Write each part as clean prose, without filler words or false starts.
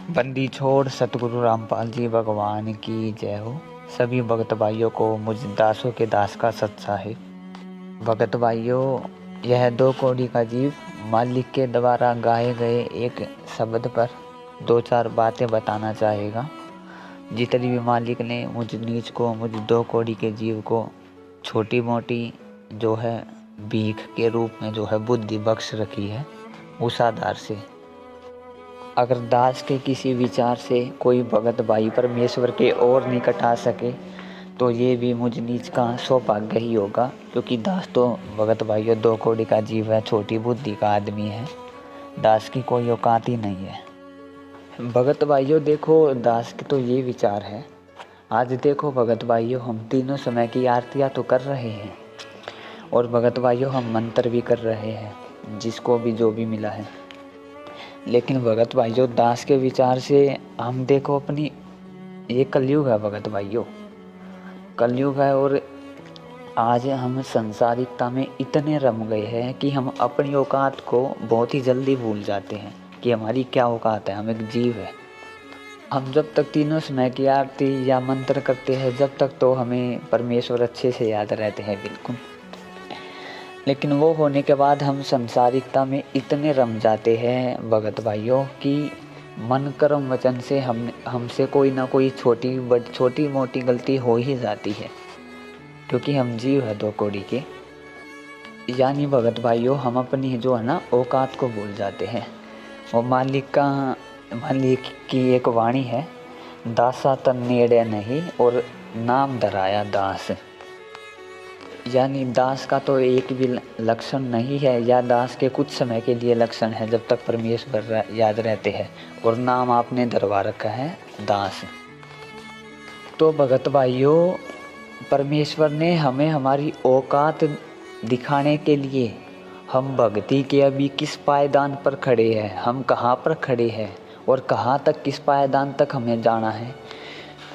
बंदी छोड़ सतगुरु रामपाल जी भगवान की जय हो। सभी भगत भाइयों को मुझ दासों के दास का सत्साहिब। भगत भाइयों, यह 2 कौड़ी का जीव मालिक के द्वारा गाए गए एक शब्द पर 2-4 बातें बताना चाहेगा। जितनी भी मालिक ने मुझ नीच को, मुझ 2 कौड़ी के जीव को छोटी मोटी जो है भीख के रूप में जो है बुद्धि बख्श रखी है, उस आधार से अगर दास के किसी विचार से कोई भगत भाई परमेश्वर के और निकट आ सके तो ये भी मुझ नीच का सौभाग्य ही होगा, क्योंकि दास तो भगत भाइयों 2 कौड़ी का जीव है, छोटी बुद्धि का आदमी है। दास की कोई औकात ही नहीं है। भगत भाइयों देखो, दास के तो ये विचार है। आज देखो भगत भाइयों, हम तीनों समय की आरतियाँ तो कर रहे हैं और भगत भाइयों हम मंत्र भी कर रहे हैं, जिसको भी जो भी मिला है। लेकिन भगत भाइयों, दास के विचार से हम देखो अपनी ये कलयुग है भगत भाइयों, कलयुग है। और आज हम संसारिकता में इतने रम गए हैं कि हम अपनी औकात को बहुत ही जल्दी भूल जाते हैं कि हमारी क्या औकात है, हम एक जीव है। हम जब तक तीनों समय की आरती या मंत्र करते हैं, जब तक तो हमें परमेश्वर अच्छे से याद रहते हैं बिल्कुल। लेकिन वो होने के बाद हम संसारिकता में इतने रम जाते हैं भगत भाइयों कि मन कर्म वचन से हमसे कोई ना कोई छोटी मोटी गलती हो ही जाती है, क्योंकि हम जीव है 2 कौड़ी के। यानी भगत भाइयों, हम अपनी जो है ना औकात को भूल जाते हैं। वो मालिक की एक वाणी है, दासा तन नेड़े नहीं और नाम धराया दास। यानी दास का तो एक भी लक्षण नहीं है, या दास के कुछ समय के लिए लक्षण है, जब तक परमेश्वर याद रहते हैं, और नाम आपने धरवा रखा है दास। तो भगत भाइयों, परमेश्वर ने हमें हमारी औकात दिखाने के लिए हम भक्ति के अभी किस पायदान पर खड़े हैं, हम कहाँ पर खड़े हैं और कहाँ तक, किस पायदान तक हमें जाना है,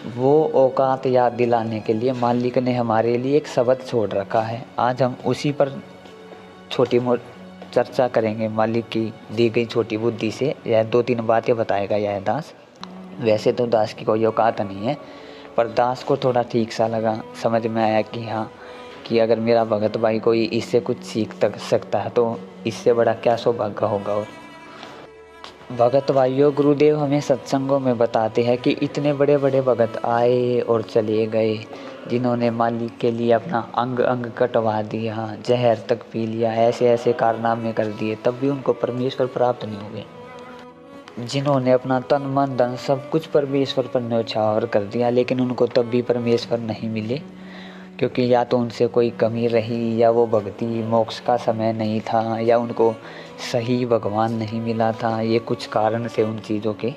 वो औकात याद दिलाने के लिए मालिक ने हमारे लिए एक शब्द छोड़ रखा है। आज हम उसी पर छोटी मोटी चर्चा करेंगे। मालिक की दी गई छोटी बुद्धि से यह 2-3 बातें बताएगा यह दास। वैसे तो दास की कोई औकात नहीं है, पर दास को थोड़ा ठीक सा लगा, समझ में आया कि हाँ, कि अगर मेरा भगत भाई कोई इससे कुछ सीख तक सकता है तो इससे बड़ा क्या सौभाग्य होगा। और भगत भाइयों, गुरुदेव हमें सत्संगों में बताते हैं कि इतने बड़े बड़े भगत आए और चले गए, जिन्होंने मालिक के लिए अपना अंग अंग कटवा दिया, जहर तक पी लिया, ऐसे ऐसे कारनामे कर दिए, तब भी उनको परमेश्वर प्राप्त नहीं हुए। जिन्होंने अपना तन मन धन सब कुछ परमेश्वर पर न्यौछावर कर दिया, लेकिन उनको तब भी परमेश्वर नहीं मिले, क्योंकि या तो उनसे कोई कमी रही, या वो भक्ति मोक्ष का समय नहीं था, या उनको सही भगवान नहीं मिला था। ये कुछ कारण थे उन चीज़ों के।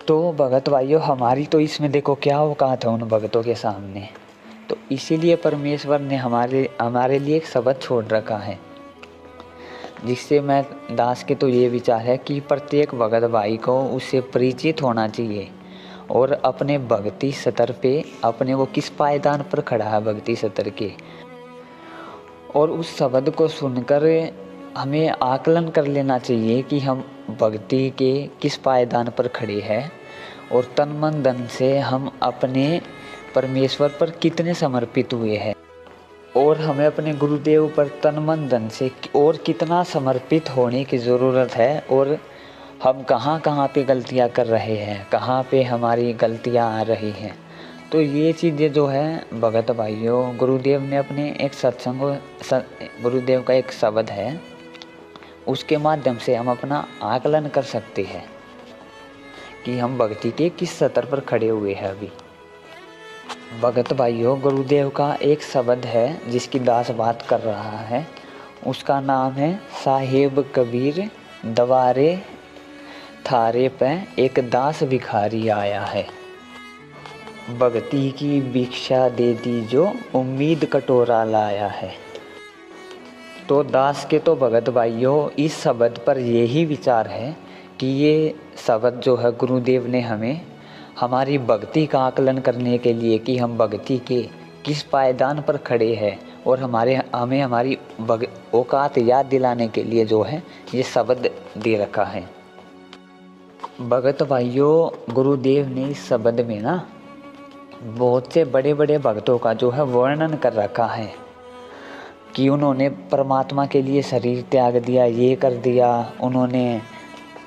तो भगत भाइयों, हमारी तो इसमें देखो क्या औकात है उन भगतों के सामने। तो इसीलिए परमेश्वर ने हमारे लिए एक शब्द छोड़ रखा है, जिससे मैं दास के तो ये विचार है कि प्रत्येक भगत भाई को उससे परिचित होना चाहिए और अपने भक्ति स्तर पे अपने वो किस पायदान पर खड़ा है भक्ति स्तर के, और उस शब्द को सुनकर हमें आकलन कर लेना चाहिए कि हम भक्ति के किस पायदान पर खड़े हैं और तन मन धन से हम अपने परमेश्वर पर कितने समर्पित हुए हैं, और हमें अपने गुरुदेव पर तन मन धन से और कितना समर्पित होने की ज़रूरत है, और हम कहाँ कहाँ पे गलतियाँ कर रहे हैं, कहाँ पे हमारी गलतियाँ आ रही हैं। तो ये चीज़ें जो है भगत भाइयों, गुरुदेव ने अपने एक गुरुदेव का एक शब्द है, उसके माध्यम से हम अपना आकलन कर सकते हैं कि हम भक्ति के किस स्तर पर खड़े हुए हैं अभी। भगत भाइयों, गुरुदेव का एक शब्द है जिसकी दास बात कर रहा है, उसका नाम है साहेब कबीर दवारे थारे पे एक दास भिखारी आया है, भक्ति की भिक्षा दे दी जो उम्मीद कटोरा लाया है। तो दास के तो भगत भाइयों, इस शब्द पर यही विचार है कि ये शब्द जो है गुरुदेव ने हमें हमारी भक्ति का आकलन करने के लिए, कि हम भक्ति के किस पायदान पर खड़े हैं, और हमें हमारी औकात याद दिलाने के लिए जो है ये शब्द दे रखा है। भगत भाइयों, गुरुदेव ने इस शब्द में ना बहुत से बड़े बड़े भक्तों का जो है वर्णन कर रखा है कि उन्होंने परमात्मा के लिए शरीर त्याग दिया, ये कर दिया, उन्होंने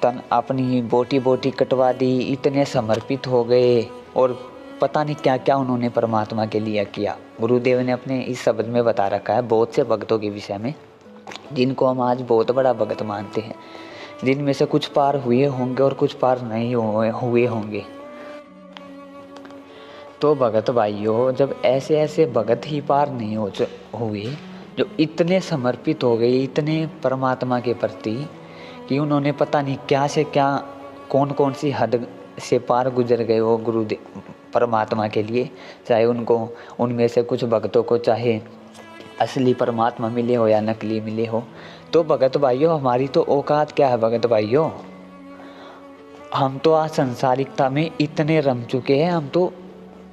तन अपनी बोटी बोटी कटवा दी, इतने समर्पित हो गए और पता नहीं क्या क्या उन्होंने परमात्मा के लिए किया। गुरुदेव ने अपने इस शब्द में बता रखा है बहुत से भक्तों के विषय में, जिनको हम आज बहुत बड़ा भक्त मानते हैं, जिनमें से कुछ पार हुए होंगे और कुछ पार नहीं हुए होंगे। तो भगत भाइयों, जब ऐसे ऐसे भगत ही पार नहीं हुए जो इतने समर्पित हो गए इतने परमात्मा के प्रति कि उन्होंने पता नहीं क्या से क्या कौन कौन सी हद से पार गुजर गए वो गुरुदेव परमात्मा के लिए, चाहे उनको उनमें से कुछ भक्तों को चाहे असली परमात्मा मिले हो या नकली मिले हो। तो भगत भाइयों, हमारी तो औकात क्या है भगत भाइयों, हम तो आज संसारिकता में इतने रम चुके हैं, हम तो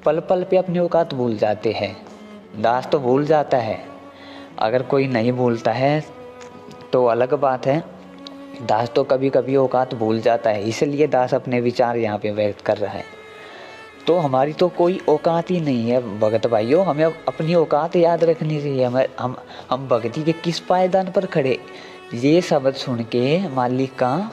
पल पल पे अपनी औकात भूल जाते हैं। दास तो भूल जाता है, अगर कोई नहीं भूलता है तो अलग बात है, दास तो कभी कभी औकात भूल जाता है, इसलिए दास अपने विचार यहाँ पे व्यक्त कर रहा है। तो हमारी तो कोई औकात ही नहीं है भगत भाइयों, हमें अपनी औकात याद रखनी चाहिए। हम भक्ति के किस पायदान पर खड़े, ये शब्द सुन के मालिक का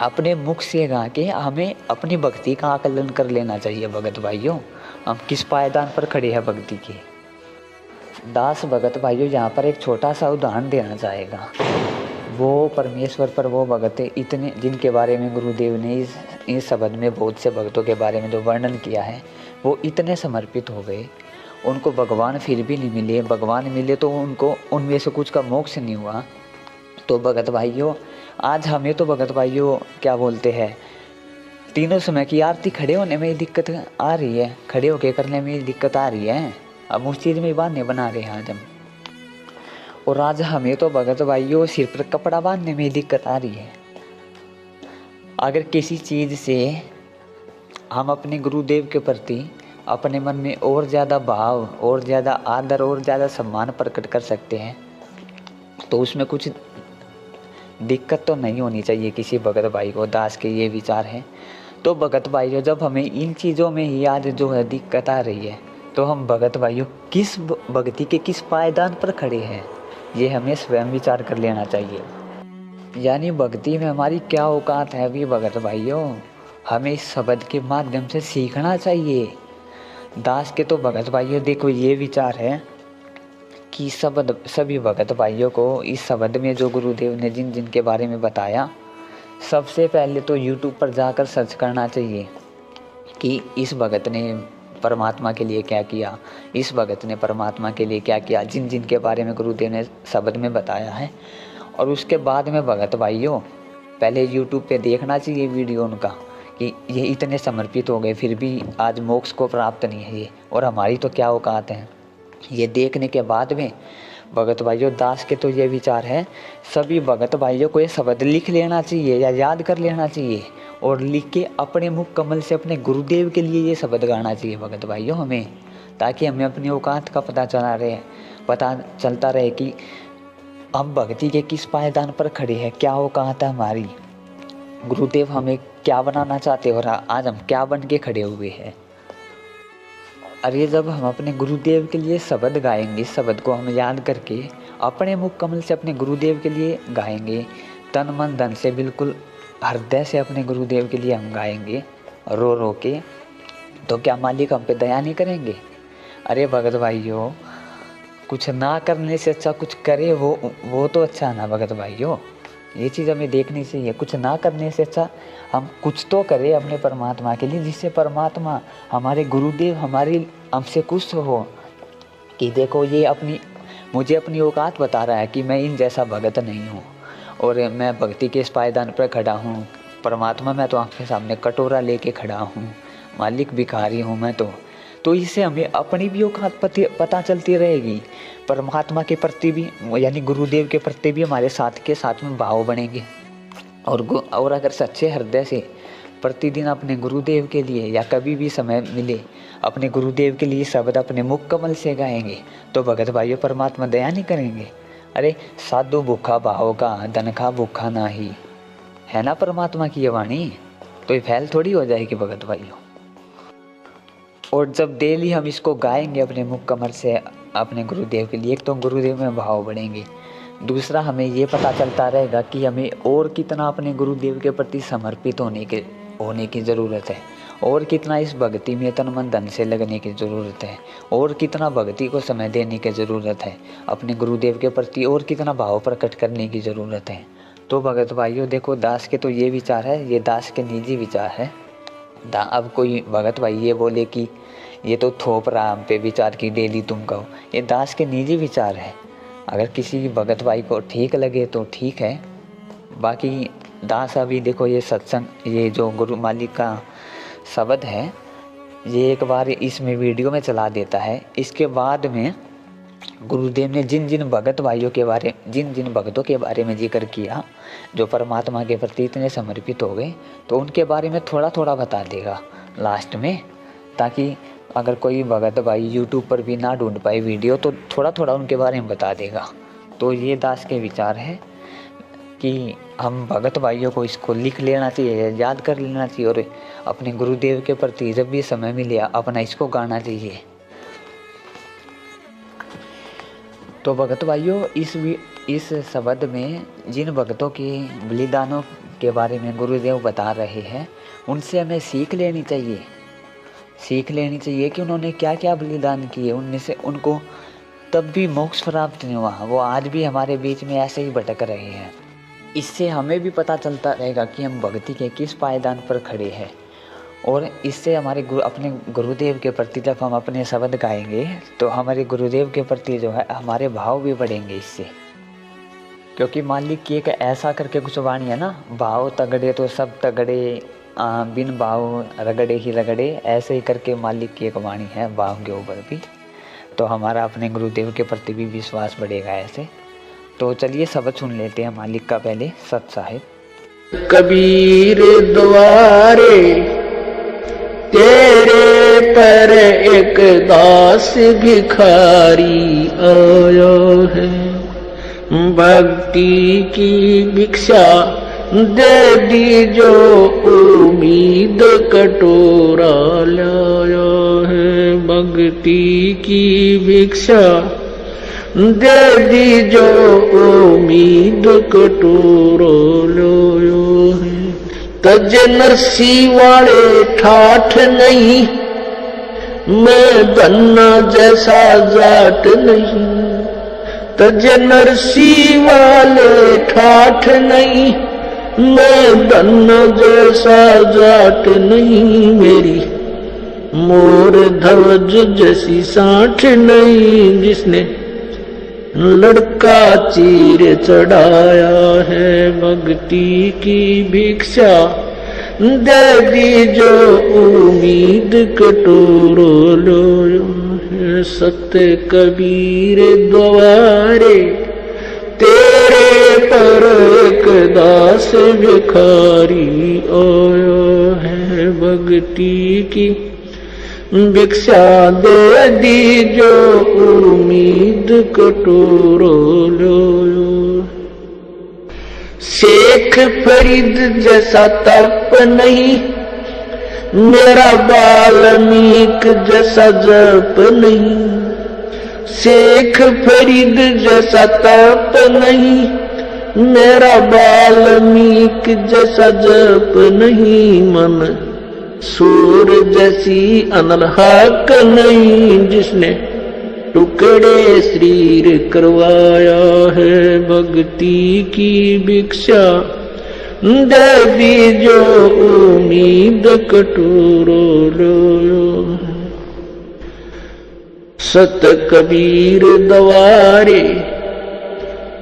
अपने मुख से गा के हमें अपनी भक्ति का आकलन कर लेना चाहिए भगत भाइयों, हम किस पायदान पर खड़े हैं भक्ति के। दास भगत भाइयों यहाँ पर एक छोटा सा उदाहरण देना चाहेगा। वो परमेश्वर पर वो भगत इतने जिनके बारे में गुरुदेव ने इस शब्द में बहुत से भक्तों के बारे में जो वर्णन किया है, वो इतने समर्पित हो गए, उनको भगवान फिर भी नहीं मिले, भगवान मिले तो उनको उनमें से कुछ का मोक्ष नहीं हुआ। तो भगत भाइयों, आज हमें तो भगत भाइयों क्या बोलते हैं, तीनों समय की आरती खड़े होने में दिक्कत आ रही है, खड़े होके करने में दिक्कत आ रही है, अब उस चीज़ में बहाने बना रहे हैं आज हम। और आज हमें तो भगत भाइयों सिर पर कपड़ा बांधने में दिक्कत आ रही है। अगर किसी चीज़ से हम अपने गुरुदेव के प्रति अपने मन में और ज़्यादा भाव और ज़्यादा आदर और ज़्यादा सम्मान प्रकट कर सकते हैं तो उसमें कुछ दिक्कत तो नहीं होनी चाहिए किसी भगत भाई को। दास के ये विचार है। तो भगत भाइयों, जब हमें इन चीज़ों में ही आज जो है दिक्कत आ रही है तो हम भगत भाइयों किस भक्ति के किस पायदान पर खड़े हैं, ये हमें स्वयं विचार कर लेना चाहिए। यानी भक्ति में हमारी क्या औकात है भी भगत भाइयों, हमें इस शब्द के माध्यम से सीखना चाहिए। दास के तो भगत भाइयों देखो ये विचार है कि सभी भगत भाइयों को इस शब्द में जो गुरुदेव ने जिन जिन के बारे में बताया, सबसे पहले तो YouTube पर जाकर सर्च करना चाहिए कि इस भगत ने परमात्मा के लिए क्या किया, इस भगत ने परमात्मा के लिए क्या किया, जिन जिन के बारे में गुरुदेव ने शब्द में बताया है। और उसके बाद में भगत भाइयों पहले YouTube पे देखना चाहिए वीडियो उनका कि ये इतने समर्पित हो गए फिर भी आज मोक्ष को प्राप्त नहीं है ये, और हमारी तो क्या औकात है। ये देखने के बाद में भगत भाइयों, दास के तो ये विचार है, सभी भगत भाइयों को ये शब्द लिख लेना चाहिए या याद कर लेना चाहिए और लिख के अपने मुख कमल से अपने गुरुदेव के लिए ये शब्द गाना चाहिए भगत भाइयों हमें, ताकि हमें अपनी औकात का पता चलता रहे कि हम भक्ति के किस पायदान पर खड़े हैं, क्या औकात है हमारी, गुरुदेव हमें क्या बनाना चाहते हैं और आज हम क्या बन के खड़े हुए हैं। अरे जब हम अपने गुरुदेव के लिए शब्द गाएंगे, शब्द को हम याद करके अपने मुख कमल से अपने गुरुदेव के लिए गाएंगे, तन मन धन से बिल्कुल हृदय से अपने गुरुदेव के लिए हम गाएंगे रो रो के, तो क्या मालिक हम पे दया नहीं करेंगे। अरे भगत भाइयों, कुछ ना करने से अच्छा कुछ करे वो तो अच्छा ना भगत भाइयों, ये चीज़ हमें देखनी चाहिए। कुछ ना करने से अच्छा हम कुछ तो करें अपने परमात्मा के लिए, जिससे परमात्मा हमारे गुरुदेव हमारे हमसे खुश हो कि देखो ये मुझे अपनी औकात बता रहा है कि मैं इन जैसा भगत नहीं हूँ और मैं भक्ति के इस पायदान पर खड़ा हूँ। परमात्मा मैं तो आपके सामने कटोरा लेके खड़ा हूँ, मालिक भिखारी हूँ मैं तो इससे हमें अपनी भी औकात पता चलती रहेगी, परमात्मा के प्रति भी यानी गुरुदेव के प्रति भी हमारे साथ में भाव बनेंगे। और अगर सच्चे हृदय से प्रतिदिन अपने गुरुदेव के लिए या कभी भी समय मिले अपने गुरुदेव के लिए शब्द अपने मुख कमल से गाएंगे तो भगत भाइयों परमात्मा दया नहीं करेंगे। अरे साधु भूखा भाव का धन खा भूखा नाही, है ना परमात्मा की ये वाणी। तो ये फेल थोड़ी हो जाएगी भगत भाइयों। और जब डेली हम इसको गाएंगे अपने मुख कमल से अपने गुरुदेव के लिए, एक तो गुरुदेव में भाव बढ़ेंगे, दूसरा हमें ये पता चलता रहेगा कि हमें और कितना अपने गुरुदेव के प्रति समर्पित होने की ज़रूरत है, और कितना इस भक्ति में तन मन धन से लगने की ज़रूरत है, और कितना भक्ति को समय देने की ज़रूरत है अपने गुरुदेव के प्रति, और कितना भाव प्रकट करने की ज़रूरत है। तो भगत भाइयों देखो, दास के तो ये विचार है, ये दास के निजी विचार है। अब कोई भगत भाई ये बोले कि ये तो थोप रहा हम पे विचार की डेली तुम कहो, ये दास के निजी विचार है। अगर किसी भगत भाई को ठीक लगे तो ठीक है, बाकी दास अभी देखो ये सत्संग, ये जो गुरु मालिक का शब्द है, ये एक बार इसमें वीडियो में चला देता है। इसके बाद में गुरुदेव ने जिन जिन भक्तों के बारे में जिक्र किया जो परमात्मा के प्रति इतने समर्पित हो गए, तो उनके बारे में थोड़ा थोड़ा बता देगा लास्ट में, ताकि अगर कोई भगत भाई यूट्यूब पर भी ना ढूंढ पाए वीडियो तो थोड़ा थोड़ा उनके बारे में बता देगा। तो ये दास के विचार है कि हम भगत भाइयों को इसको लिख लेना चाहिए, याद कर लेना चाहिए, और अपने गुरुदेव के प्रति जब भी समय मिले अपना इसको गाना चाहिए। तो भगत भाइयों, इस शब्द में जिन भक्तों के बलिदानों के बारे में गुरुदेव बता रहे हैं, उनसे हमें सीख लेनी चाहिए कि उन्होंने क्या क्या बलिदान किए। उनमें से उनको तब भी मोक्ष प्राप्त नहीं हुआ, वो आज भी हमारे बीच में ऐसे ही भटक रहे हैं। इससे हमें भी पता चलता रहेगा कि हम भक्ति के किस पायदान पर खड़े हैं, और इससे हमारे अपने गुरुदेव के प्रति जब हम अपने शब्द गाएंगे तो हमारे गुरुदेव के प्रति जो है हमारे भाव भी बढ़ेंगे इससे। क्योंकि मालिक की एक ऐसा करके कुछ वाणी है ना, भाव तगड़े तो सब तगड़े, बिन भाव रगड़े ही रगड़े, ऐसे ही करके मालिक की एक वाणी है भाव के ऊपर भी। तो हमारा अपने गुरुदेव के प्रति भी विश्वास बढ़ेगा ऐसे। तो चलिए शब्द सुन लेते हैं मालिक का पहले, सत साहिब। कबीर द्वारे तेरे पर एक दास भिखारी आया है, भक्ति की भिक्षा दे दी जो उम्मीद कटोरा लाया है, भक्ति की भिक्षा दे दी जो उम्मीद कटोरा लाया है। तज नरसी वाले ठाठ नहीं, मैं धन्ना जैसा जाट नहीं। तज नरसी वाले ठाठ नहीं, मैं धन्ना जैसा जाट नहीं। मेरी मोर ध्वज जैसी साठ नहीं, जिसने लड़का चीर चढ़ाया है, भक्ति की भिक्षा दे दी जो उम्मीद कटोरो लो है। सत्य कबीर द्वारे तेरे पर एक दास भिखारी आया है, भक्ति की भिक्षा दे दी जो उम्मीद कटोरो लो। शेख फरीद जैसा तप नहीं, मेरा वाल्मीक जैसा जप नहीं। शेख फरीद जैसा तप नहीं, मेरा वाल्मीक जैसा जप नहीं। मन सूर जैसी अनलहक नहीं, जिसने टुकड़े शरीर करवाया है, भक्ति की भिक्षा दे दी जो उम्मीद कटोरो लो। सत कबीर द्वारे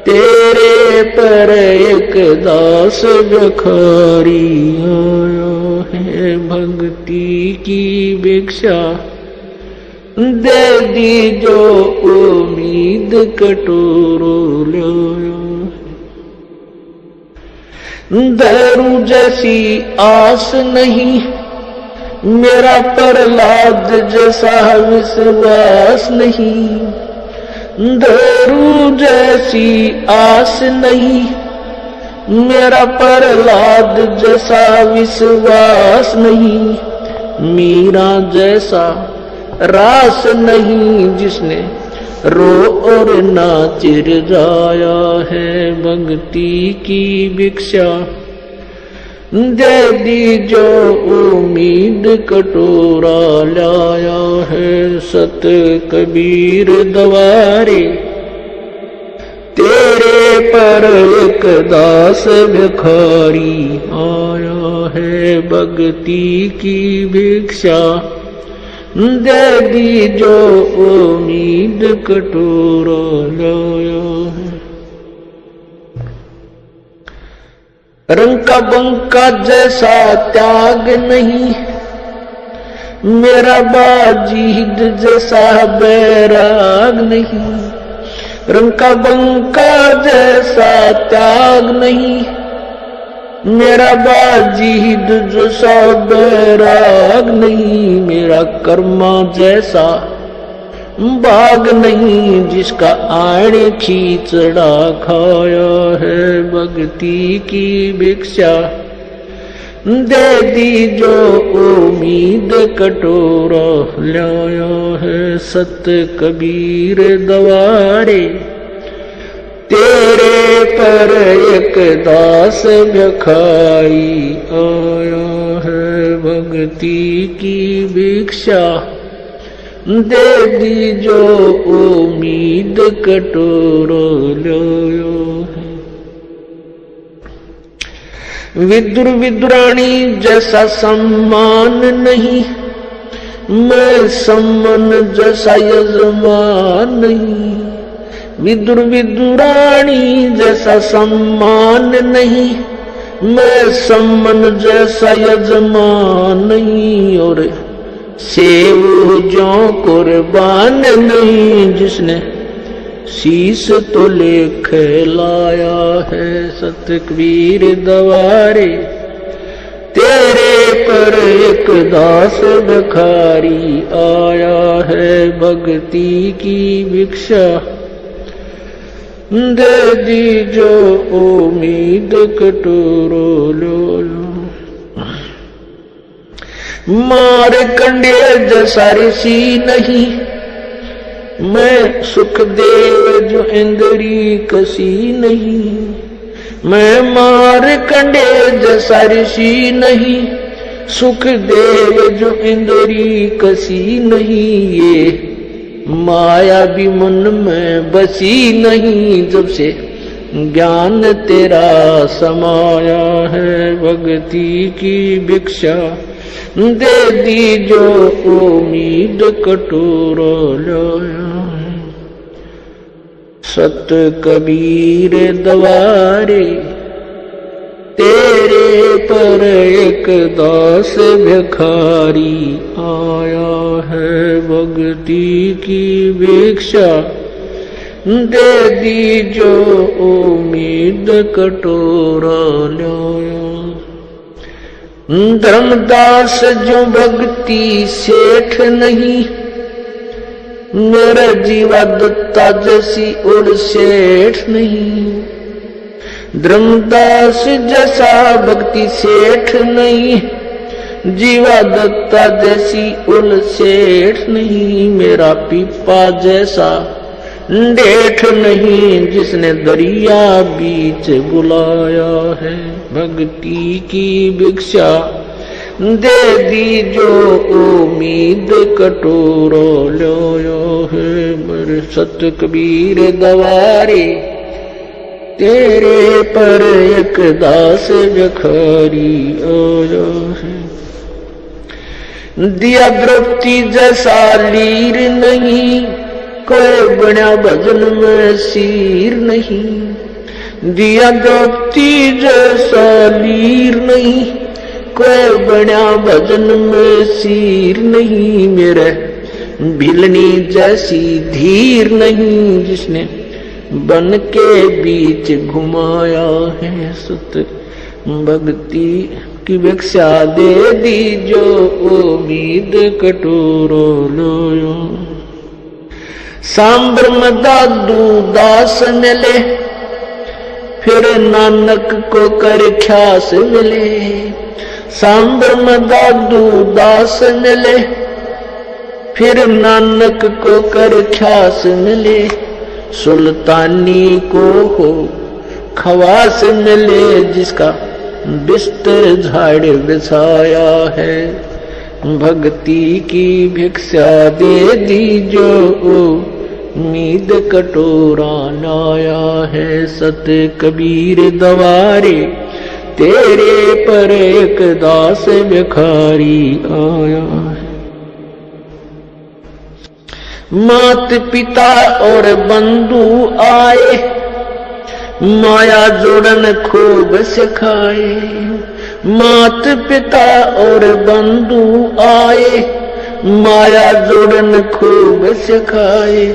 तेरे पर एक दास भिखारी आया है, भक्ति की भिक्षा दे दी जो उम्मीद कटोरो लो। दारू जैसी आस नहीं, मेरा प्रहलाद जैसा विश्वास नहीं। दारू जैसी आस नहीं, मेरा प्रहलाद जैसा विश्वास नहीं, मीरा जैसा रास नहीं, जिसने रो और नाच जाया है भक्ति की भिक्षा। दे दी जो उम्मीद कटोरा लाया है सत कबीर दवारे। तेरे पर एक दास भिखारी आया है भक्ति की भिक्षा। दे दी जो उम्मीद कटोरा लाया है। रंग का बंका जैसा त्याग नहीं, मेरा बाजीद जैसा बैराग नहीं। रंग का बंका जैसा त्याग नहीं, मेरा बाजीद जैसा बैराग नहीं। मेरा कर्मा जैसा बाग नहीं, जिसका आड़े खींचड़ा खाया है भक्ति की भिक्षा। दे दी जो उम्मीद कटोरा लाया है सत कबीर दवारे। तेरे पर एक दास भिखारी आया है भक्ति की भिक्षा। दे दी जो उम्मीद कटोरा लाया है। विदुर विदुरानी जैसा सम्मान नहीं, मैं सम्मान जैसा यजमान नहीं। विदुर विदुरानी जैसा सम्मान नहीं, मैं सम्मान जैसा यजमान नहीं। और सेव जो कुर्बान नहीं, जिसने शीश तो लेख लाया है सत कबीर दवारे। तेरे पर एक दास भिखारी आया है भक्ति की भिक्षा। दे दी जो उम्मीद कटोरो लो। मार कंडे जैसा ऋषि नहीं, मैं सुखदेव जो इंद्री कसी नहीं। मैं मार कंडे जैसा ऋषि नहीं, सुखदेव जो इंद्री कसी नहीं। ये माया भी मन में बसी नहीं, जब से ज्ञान तेरा समाया है भक्ति की भिक्षा। दे दी जो उम्मीद कटोरा लाया है सत कबीर दवारे। तेरे पर एक दास भिखारी आया है भक्ति की भिक्षा। दे दी जो उम्मीद कटोरा लाया। धर्मदास जो भक्ति सेठ नहीं, मेरा जीवा दत्ता जैसी उड़ सेठ नहीं। धर्मदास जैसा भक्ति सेठ नहीं, जीवा दत्ता जैसी उड़ सेठ नहीं। मेरा पीपा जैसा डेठ नहीं, जिसने दरिया बीच बुलाया है भक्ति की भिक्षा। दे दी जो उम्मीद कटोरा लाया है मेरे सत कबीर दवारे। तेरे पर एक दास भिखारी आया है। दिया द्रौपदी जैसा लीर नहीं, कोई बना भजन में सीर नहीं। दिया द्रौपदी जैसा लीर नहीं, कोई बना भजन में सीर नहीं। मेरे भिलनी जैसी धीर नहीं, जिसने बन के बीच घुमाया है सत भक्ति की भिक्षा। दे दी जो उम्मीद कटोरा लाया। सांबर दादू दास मिले, फिर नानक को कर ख्यास मिले, सांबर में दादू दास मिले। फिर नानक को कर ख्यास मिले, सुल्तानी को हो खवास मिले। जिसका बिस्तर झाड़ बिछाया है, भक्ति की भिक्षा दे दी जो उम्मीद कटोरा लाया है। सत कबीर दवारे तेरे पर एक दास भिखारी आया है। मात पिता और बंधु आए, माया जोड़न खूब सिखाए। मात पिता और बंधु आए, माया जोड़न खूब सिखाए।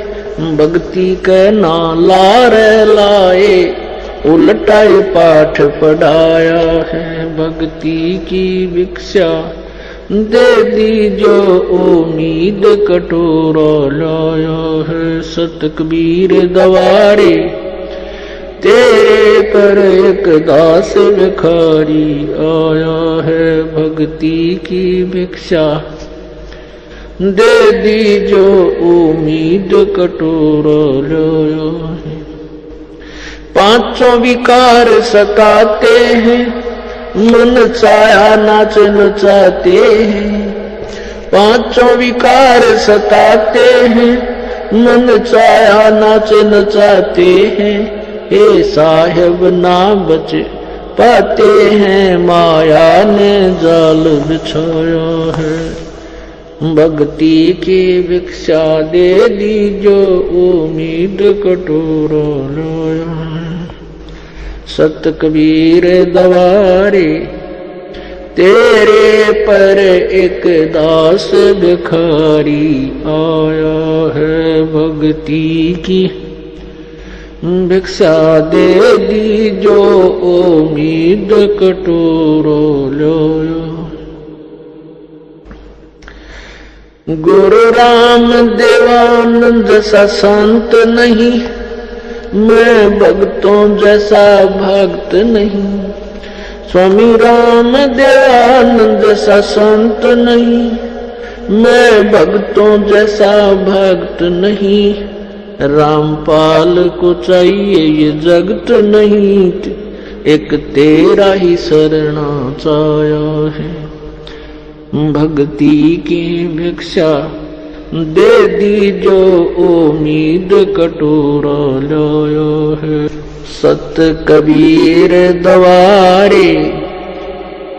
भक्ति के नाला लाए, उल्टाए पाठ पढ़ाया है। भक्ति की भिक्षा दे दी जो उम्मीद कटोरा लाया है। सत कबीर दवारे तेरे पर एक दास भिखारी आया है। भक्ति की भिक्षा दे दी जो उम्मीद कटोरा लाया है। पांचों विकार सताते हैं, मन चाया नाच नचाते हैं। पांचों विकार सताते हैं, मन चाया नाच नचाते हैं। हे साहेब ना बच पाते हैं, माया ने जाल बिछाया है। भक्ति की भिक्षा दे दी जो उम्मीद कटोरा लाया है। सत कबीर दवारे तेरे पर एक दास भिखारी आया है। भक्ति की भिक्षा दे दी जो उम्मीद कटोरा लाया। गुरु राम देवानंद जैसा संत नहीं, मैं भक्तों जैसा भक्त नहीं। स्वामी राम देवानंद जैसा संत नहीं, मैं भक्तों जैसा भक्त नहीं। रामपाल को चाहिए ये जगत नहीं, एक तेरा ही शरणा चाया है। भक्ति की भिक्षा दे दी जो उम्मीद कटोरा लाया है। सत कबीर दवारे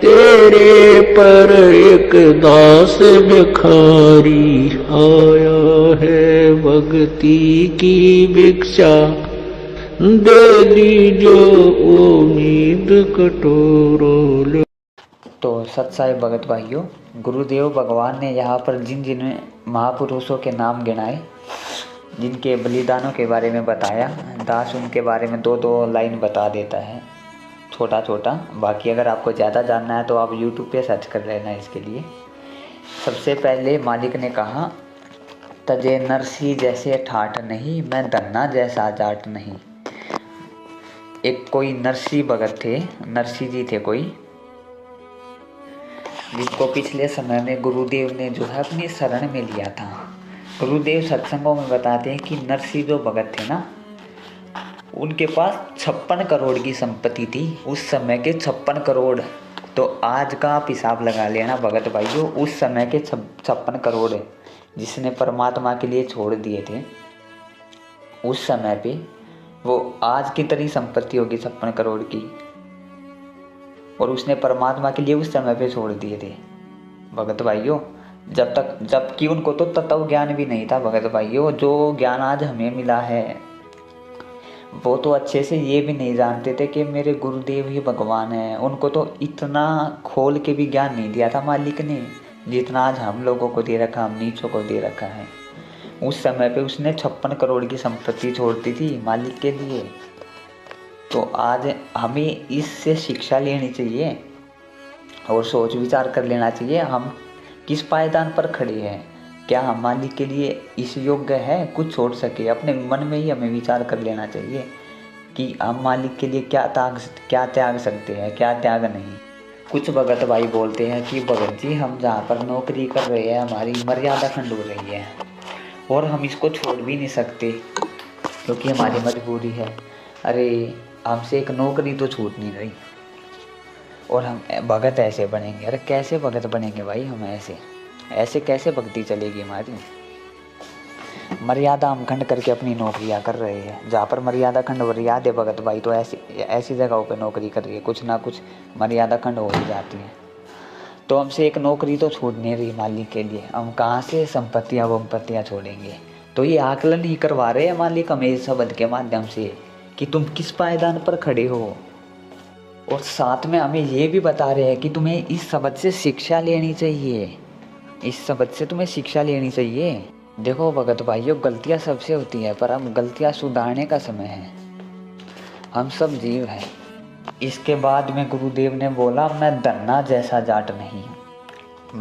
तेरे पर एक दास भिखारी आया है। भक्ति की भिक्षा दे दी जो उम्मीद कटोरा लाया। तो सत्साई भगत भाइयों, गुरुदेव भगवान ने यहाँ पर जिन जिन महापुरुषों के नाम गिनाए, जिनके बलिदानों के बारे में बताया, दास उनके बारे में दो दो लाइन बता देता है छोटा छोटा। बाकी अगर आपको ज़्यादा जानना है तो आप YouTube पे सर्च कर लेना इसके लिए। सबसे पहले मालिक ने कहा, तजे नरसी जैसे ठाठ नहीं, मैं धन्ना जैसा जाट नहीं। एक कोई नरसी भगत थे, नरसी जी थे कोई, जिनको पिछले समय में गुरुदेव ने जो है अपनी शरण में लिया था। गुरुदेव सत्संगों में बताते हैं कि नरसी जो भगत थे ना, उनके पास 56 करोड़ की संपत्ति थी। उस समय के 56 करोड़, तो आज का आप हिसाब लगा लेना भगत भाइयों। उस समय के 56 करोड़ जिसने परमात्मा के लिए छोड़ दिए थे, उस समय पे वो आज की तरह संपत्ति होगी 56 करोड़ की, और उसने परमात्मा के लिए उस समय पे छोड़ दिए थे भगत भाइयों। जबकि उनको तो तत्व ज्ञान भी नहीं था भगत भाइयों। जो ज्ञान आज हमें मिला है, वो तो अच्छे से ये भी नहीं जानते थे कि मेरे गुरुदेव ही भगवान हैं। उनको तो इतना खोल के भी ज्ञान नहीं दिया था मालिक ने, जितना आज हम लोगों को दे रखा, हम नीचों को दे रखा है। उस समय पे उसने 56 करोड़ की संपत्ति छोड़ दी थी मालिक के लिए। तो आज हमें इससे शिक्षा लेनी चाहिए और सोच विचार कर लेना चाहिए, हम किस पायदान पर खड़े हैं। क्या हम मालिक के लिए इस योग्य है कुछ छोड़ सके? अपने मन में ही हमें विचार कर लेना चाहिए। कि हम मालिक के लिए क्या त्याग सकते हैं, क्या त्याग नहीं। कुछ भगत भाई बोलते हैं कि भगत जी हम जहाँ पर नौकरी कर रहे हैं हमारी मर्यादा खंड हो रही है और हम इसको छोड़ भी नहीं सकते क्योंकि हमारी मजबूरी है। अरे हमसे एक नौकरी तो छूट नहीं रही और हम भगत ऐसे बनेंगे। अरे कैसे भगत बनेंगे भाई हम? ऐसे कैसे भक्ति चलेगी हमारी? मर्यादा हम खंड करके अपनी नौकरियां कर रहे हैं। जहाँ पर मर्यादा खंड हो रही है भगत भाई तो ऐसी जगहों पे नौकरी कर रही है, कुछ ना कुछ मर्यादा खंड हो ही जाती है। तो हमसे एक नौकरी तो छूट नहीं रही मालिक के लिए, हम कहाँ से संपत्तियाँ छोड़ेंगे? तो ये आकलन ही करवा रहे हैं मालिक हमें इस शब्द के माध्यम से कि तुम किस पायदान पर खड़े हो, और साथ में हमें ये भी बता रहे हैं कि तुम्हें इस शब्द से शिक्षा लेनी चाहिए, इस शब्द से तुम्हें शिक्षा लेनी चाहिए। देखो भगत भाइयों, गलतियाँ सबसे होती है पर हम गलतियाँ सुधारने का समय है, हम सब जीव हैं। इसके बाद में गुरुदेव ने बोला मैं धन्ना जैसा जाट नहीं हूँ।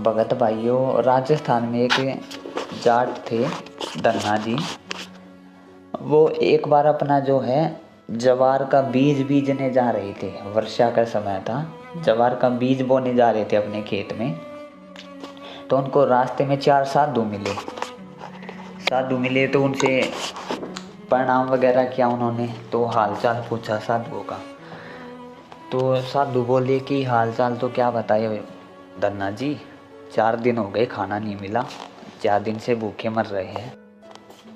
भगत भाइयों, राजस्थान में एक जाट थे धन्ना जी। वो एक बार अपना जो है जवार का बीज बीजने जा रहे थे, वर्षा का समय था, जवार का बीज बोने जा रहे थे अपने खेत में। तो उनको रास्ते में 4 साधु मिले तो उनसे प्रणाम वगैरह किया उन्होंने, तो हालचाल पूछा साधुओं का। तो साधु बोले कि हालचाल तो क्या बताए धन्ना जी, 4 दिन हो गए खाना नहीं मिला, 4 दिन से भूखे मर रहे हैं।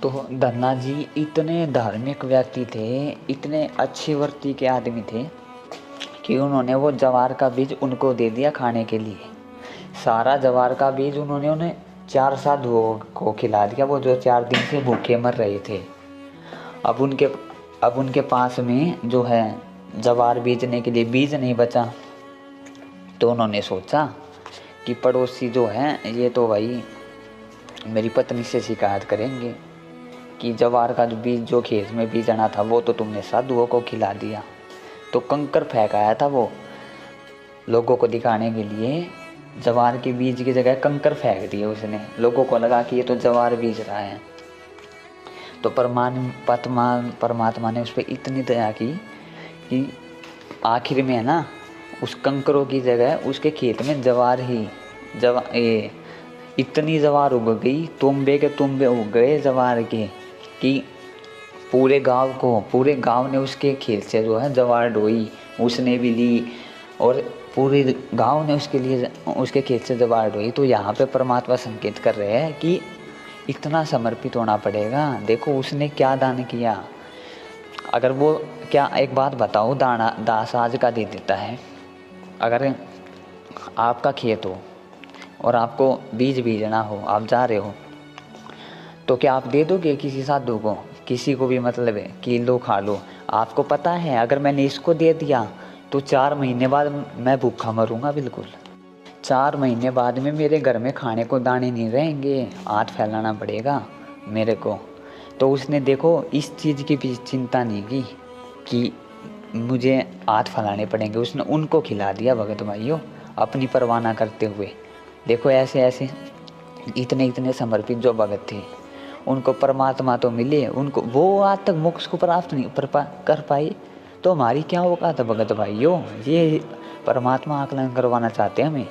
तो धन्ना जी इतने धार्मिक व्यक्ति थे, इतने अच्छे वर्ती के आदमी थे कि उन्होंने वो जवार का बीज उनको दे दिया खाने के लिए। सारा जवार का बीज उन्होंने उन्हें 4 साधुओं को खिला दिया, वो जो 4 दिन से भूखे मर रहे थे। अब उनके पास में जो है जवार बीजने के लिए बीज नहीं बचा। तो उन्होंने सोचा कि पड़ोसी जो हैं ये तो भाई मेरी पत्नी से शिकायत करेंगे कि जवार का जो खेत में बीजना था वो तो तुमने साधुओं को खिला दिया। तो कंकर फेंकाया था वो लोगों को दिखाने के लिए, जवार के बीज की जगह कंकर फेंक दिए उसने, लोगों को लगा कि ये तो जवार बीज रहा है। तो परमात्मा ने उस पर इतनी दया की कि आखिर में है ना उस कंकरों की जगह उसके खेत में इतनी जवार उग गई, तुंबे के तुंबे उग गए जवार के, कि पूरे गांव ने उसके खेत से जो है जवार ढोई, उसने भी ली और पूरे गांव ने उसके खेत से जवार ढोई। तो यहाँ पे परमात्मा संकेत कर रहे हैं कि इतना समर्पित होना पड़ेगा। देखो उसने क्या दान किया। अगर वो क्या, एक बात बताओ, दास आज का दे देता है। अगर आपका खेत हो और आपको बीज बीजना हो, आप जा रहे हो, तो क्या आप दे दोगे किसी साधु को, किसी को भी, मतलब है कि लो खा लो? आपको पता है अगर मैंने इसको दे दिया तो 4 महीने बाद मैं भूखा मरूंगा, बिल्कुल 4 महीने बाद में मेरे घर में खाने को दाने नहीं रहेंगे, हाथ फैलाना पड़ेगा मेरे को। तो उसने देखो इस चीज़ की भी चिंता नहीं की कि मुझे हाथ फैलाने पड़ेंगे, उसने उनको खिला दिया भगत भाइयों, अपनी परवाह ना करते हुए। देखो ऐसे इतने समर्पित जो भगत थे उनको परमात्मा तो मिले, उनको वो आज तक मोक्ष को प्राप्त नहीं कर पाए, तो हमारी क्या औकात है भगत भाइयों? ये परमात्मा आकलन करवाना चाहते हैं हमें।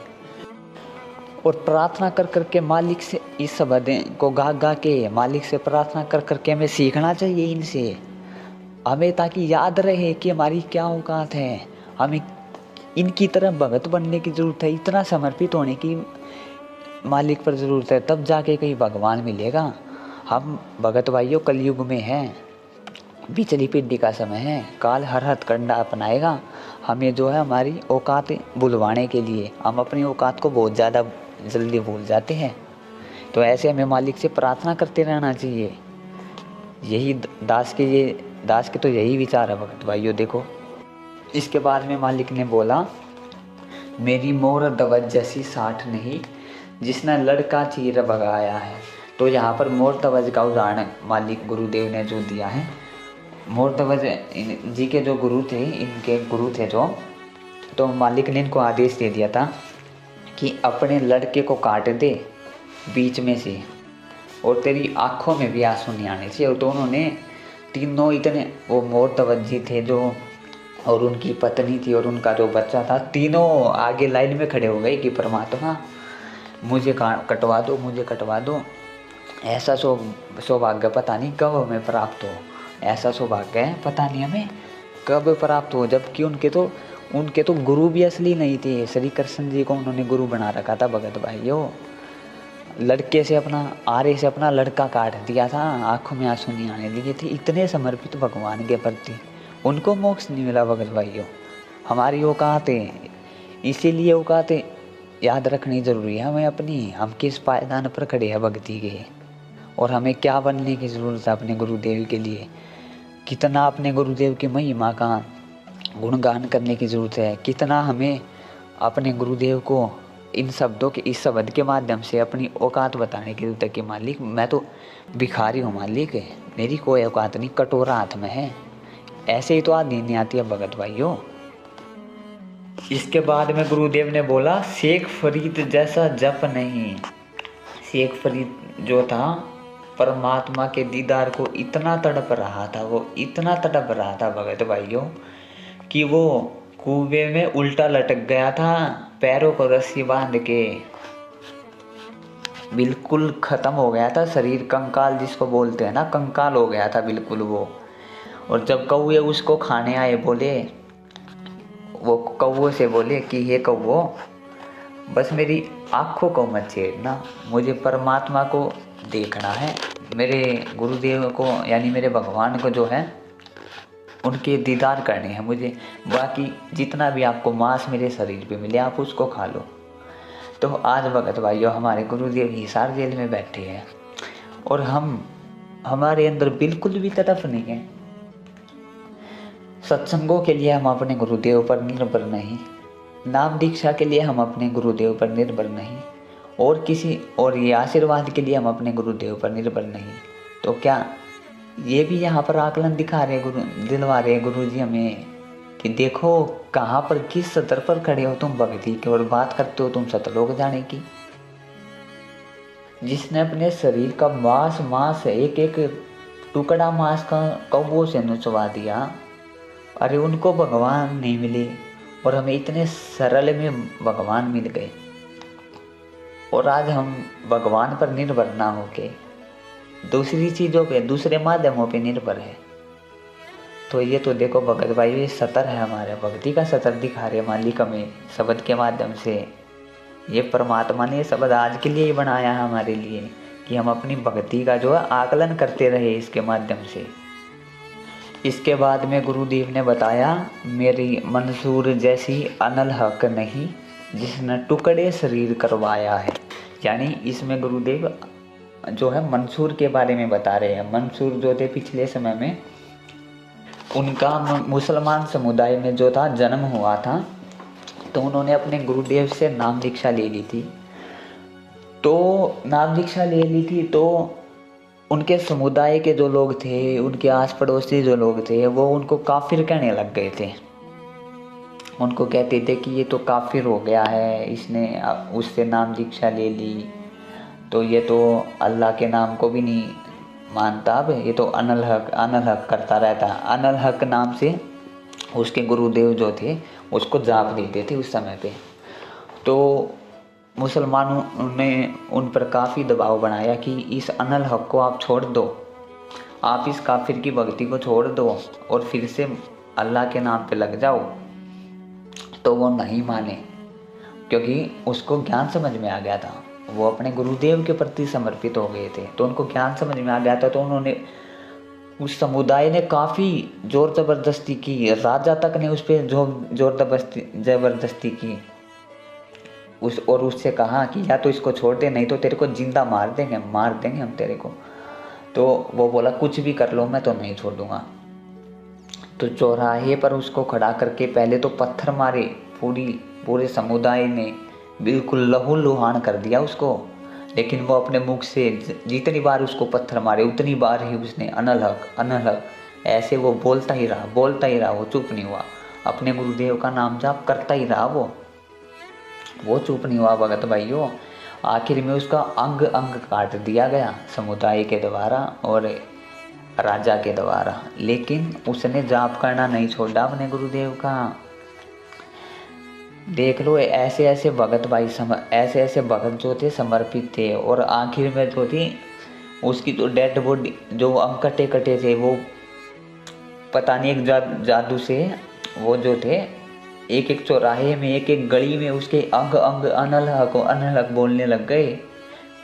और प्रार्थना कर करके मालिक से इस शब्द को गा के मालिक से प्रार्थना कर करके हमें सीखना चाहिए इनसे, हमें, ताकि याद रहे कि हमारी क्या औकात है। हमें इनकी तरह भगत बनने की ज़रूरत है, इतना समर्पित होने की मालिक पर ज़रूरत है, तब जाके कहीं भगवान मिलेगा। हम भगत भाइयों कलयुग में हैं, बिचली पीढ़ी का समय है, काल हर हथकंडा अपनाएगा हमें जो है हमारी औकात भुलवाने के लिए। हम अपनी औकात को बहुत ज़्यादा जल्दी भूल जाते हैं, तो ऐसे हमें मालिक से प्रार्थना करते रहना चाहिए। यही दास के तो यही विचार है भगत भाइयों। देखो इसके बाद में मालिक ने बोला, मेरी मोर दवज जैसी साठ नहीं, जिसने लड़का चीर भगाया है। तो यहाँ पर मोर दवज का उदाहरण मालिक गुरुदेव ने जो दिया है, मोर दवज जी के जो गुरु थे, इनके गुरु थे जो, तो मालिक ने इनको आदेश दे दिया था कि अपने लड़के को काट दे बीच में से, और तेरी आँखों में भी आंसू नहीं आने चाहिए। और तो उन्होंने तीनों इतने, वो मोर तवज्जी थे जो, और उनकी पत्नी थी और उनका जो बच्चा था, तीनों आगे लाइन में खड़े हो गए कि परमात्मा मुझे कटवा दो, मुझे कटवा दो। ऐसा सौभाग्य पता नहीं कब हमें प्राप्त हो, ऐसा सौभाग्य है पता नहीं हमें कब प्राप्त हो। जबकि उनके तो गुरु भी असली नहीं थे। श्री कृष्ण जी को उन्होंने गुरु बना रखा था भगत भाइयों। लड़के से अपना, आरे से अपना लड़का काट दिया था, आंखों में आंसू नहीं आने दिए थे। इतने समर्पित भगवान के प्रति, उनको मोक्ष नहीं मिला भगत भाइयों। हमारी औकात है, इसीलिए औकात याद रखनी जरूरी है हमें अपनी। हम किस पायदान पर खड़े हैं भक्ति के, और हमें क्या बनने की ज़रूरत है अपने गुरुदेव के लिए। कितना अपने गुरुदेव की महिमा का गुणगान करने की ज़रूरत है, कितना हमें अपने गुरुदेव को इन शब्दों के, इस शब्द के माध्यम से अपनी औकात बताने की जरूरत है कि मालिक मैं तो भिखारी हूँ, मालिक मेरी कोई औकात नहीं, कटोरा हाथ में है। ऐसे ही तो आदि नहीं आती है भगत भाइयों। इसके बाद में गुरुदेव ने बोला, शेख फरीद जैसा जप नहीं। शेख फरीद जो था परमात्मा के दीदार को इतना तड़प रहा था, वो इतना तड़प रहा था भगत भाइयों, कि वो कुएं में उल्टा लटक गया था, पैरों को रस्सी बांध के बिल्कुल खत्म हो गया था शरीर, कंकाल जिसको बोलते हैं ना, कंकाल हो गया था बिल्कुल वो। और जब कौवे उसको खाने आए, बोले, वो कौवों से बोले कि हे कौवो, बस मेरी आँखों को मत छेड़ना, मुझे परमात्मा को देखना है, मेरे गुरुदेव को यानी मेरे भगवान को जो है उनके दीदार करने हैं मुझे। बाकी जितना भी आपको मांस मेरे शरीर पे मिले आप उसको खा लो। तो आज भगत भाइयों हमारे गुरुदेव हिसार जेल में बैठे हैं और हमारे अंदर बिल्कुल भी तड़प नहीं है। सत्संगों के लिए हम अपने गुरुदेव पर निर्भर नहीं, नाम दीक्षा के लिए हम अपने गुरुदेव पर निर्भर नहीं, और ये आशीर्वाद के लिए हम अपने गुरुदेव पर निर्भर नहीं। तो क्या ये भी यहाँ पर आकलन दिलवा रहे गुरु जी हमें कि देखो कहाँ पर, किस स्तर पर खड़े हो तुम भक्ति की, और बात करते हो तुम सतलोक जाने की। जिसने अपने शरीर का मांस एक एक टुकड़ा मांस का कौवों से नुचवा दिया, अरे उनको भगवान नहीं मिले और हमें इतने सरल में भगवान मिल गए। और आज हम भगवान पर निर्भर ना होके दूसरी चीज़ों पे, दूसरे माध्यमों पे निर्भर है। तो ये तो देखो भगत भाई, ये सतर है हमारे भक्ति का सतर दिखा रहे मालिक हमें शब्द के माध्यम से। ये परमात्मा ने शब्द आज के लिए ही बनाया है हमारे लिए कि हम अपनी भक्ति का जो है आकलन करते रहे इसके माध्यम से। इसके बाद में गुरुदेव ने बताया, मेरी मंसूर जैसी अनल हक नहीं जिसने टुकड़े शरीर करवाया है। यानी इसमें गुरुदेव जो है मंसूर के बारे में बता रहे हैं। मंसूर जो थे पिछले समय में उनका मुसलमान समुदाय में जो था जन्म हुआ था, तो उन्होंने अपने गुरुदेव से नाम दीक्षा ले ली थी। तो उनके समुदाय के जो लोग थे, उनके आस पड़ोसी जो लोग थे, वो उनको काफिर कहने लग गए थे। उनको कहते थे कि ये तो काफिर हो गया है, इसने उससे नाम दीक्षा ले ली तो ये तो अल्लाह के नाम को भी नहीं मानता, अब ये तो अनल हक करता रहता। अनल हक नाम से उसके गुरुदेव जो थे उसको जाप देते थे उस समय पे। तो मुसलमानों ने उन पर काफ़ी दबाव बनाया कि इस अनल हक को आप छोड़ दो, आप इस काफिर की भक्ति को छोड़ दो और फिर से अल्लाह के नाम पे लग जाओ। तो वो नहीं माने, क्योंकि उसको ज्ञान समझ में आ गया था, वो अपने गुरुदेव के प्रति समर्पित हो गए थे। तो उनको ज्ञान समझ में आ गया था, तो उन्होंने, उस समुदाय ने काफ़ी जोर ज़बरदस्ती की, राजा तक ने उस पर जोर ज़बरदस्ती की और उससे कहा कि या तो इसको छोड़ दे, नहीं तो तेरे को जिंदा मार देंगे हम तेरे को। तो वो बोला कुछ भी कर लो, मैं तो नहीं छोड़ दूंगा। तो चौराहे पर उसको खड़ा करके पहले तो पत्थर मारे, पूरे समुदाय ने बिल्कुल लहूलुहान कर दिया उसको। लेकिन वो अपने मुख से जितनी बार उसको पत्थर मारे उतनी बार ही उसने अनल हक ऐसे वो बोलता ही रहा, वो चुप नहीं हुआ, अपने गुरुदेव का नाम जाप करता ही रहा, वो चुप नहीं हुआ भगत भाइयों। आखिर में उसका अंग काट दिया गया समुदाय के द्वारा, और राजा के द्वारा, लेकिन उसने जाप करना नहीं छोड़ा अपने गुरुदेव का। देख लो, ऐसे ऐसे भगत भाई ऐसे ऐसे भगत जो थे समर्पित थे, और आखिर में जो थी उसकी तो डेड बॉडी, जो अंग कटे कटे थे, वो पता नहीं एक जादू से वो जो थे एक एक चौराहे में, एक एक गली में उसके अंग अंग अनलहक अनलहक बोलने लग गए।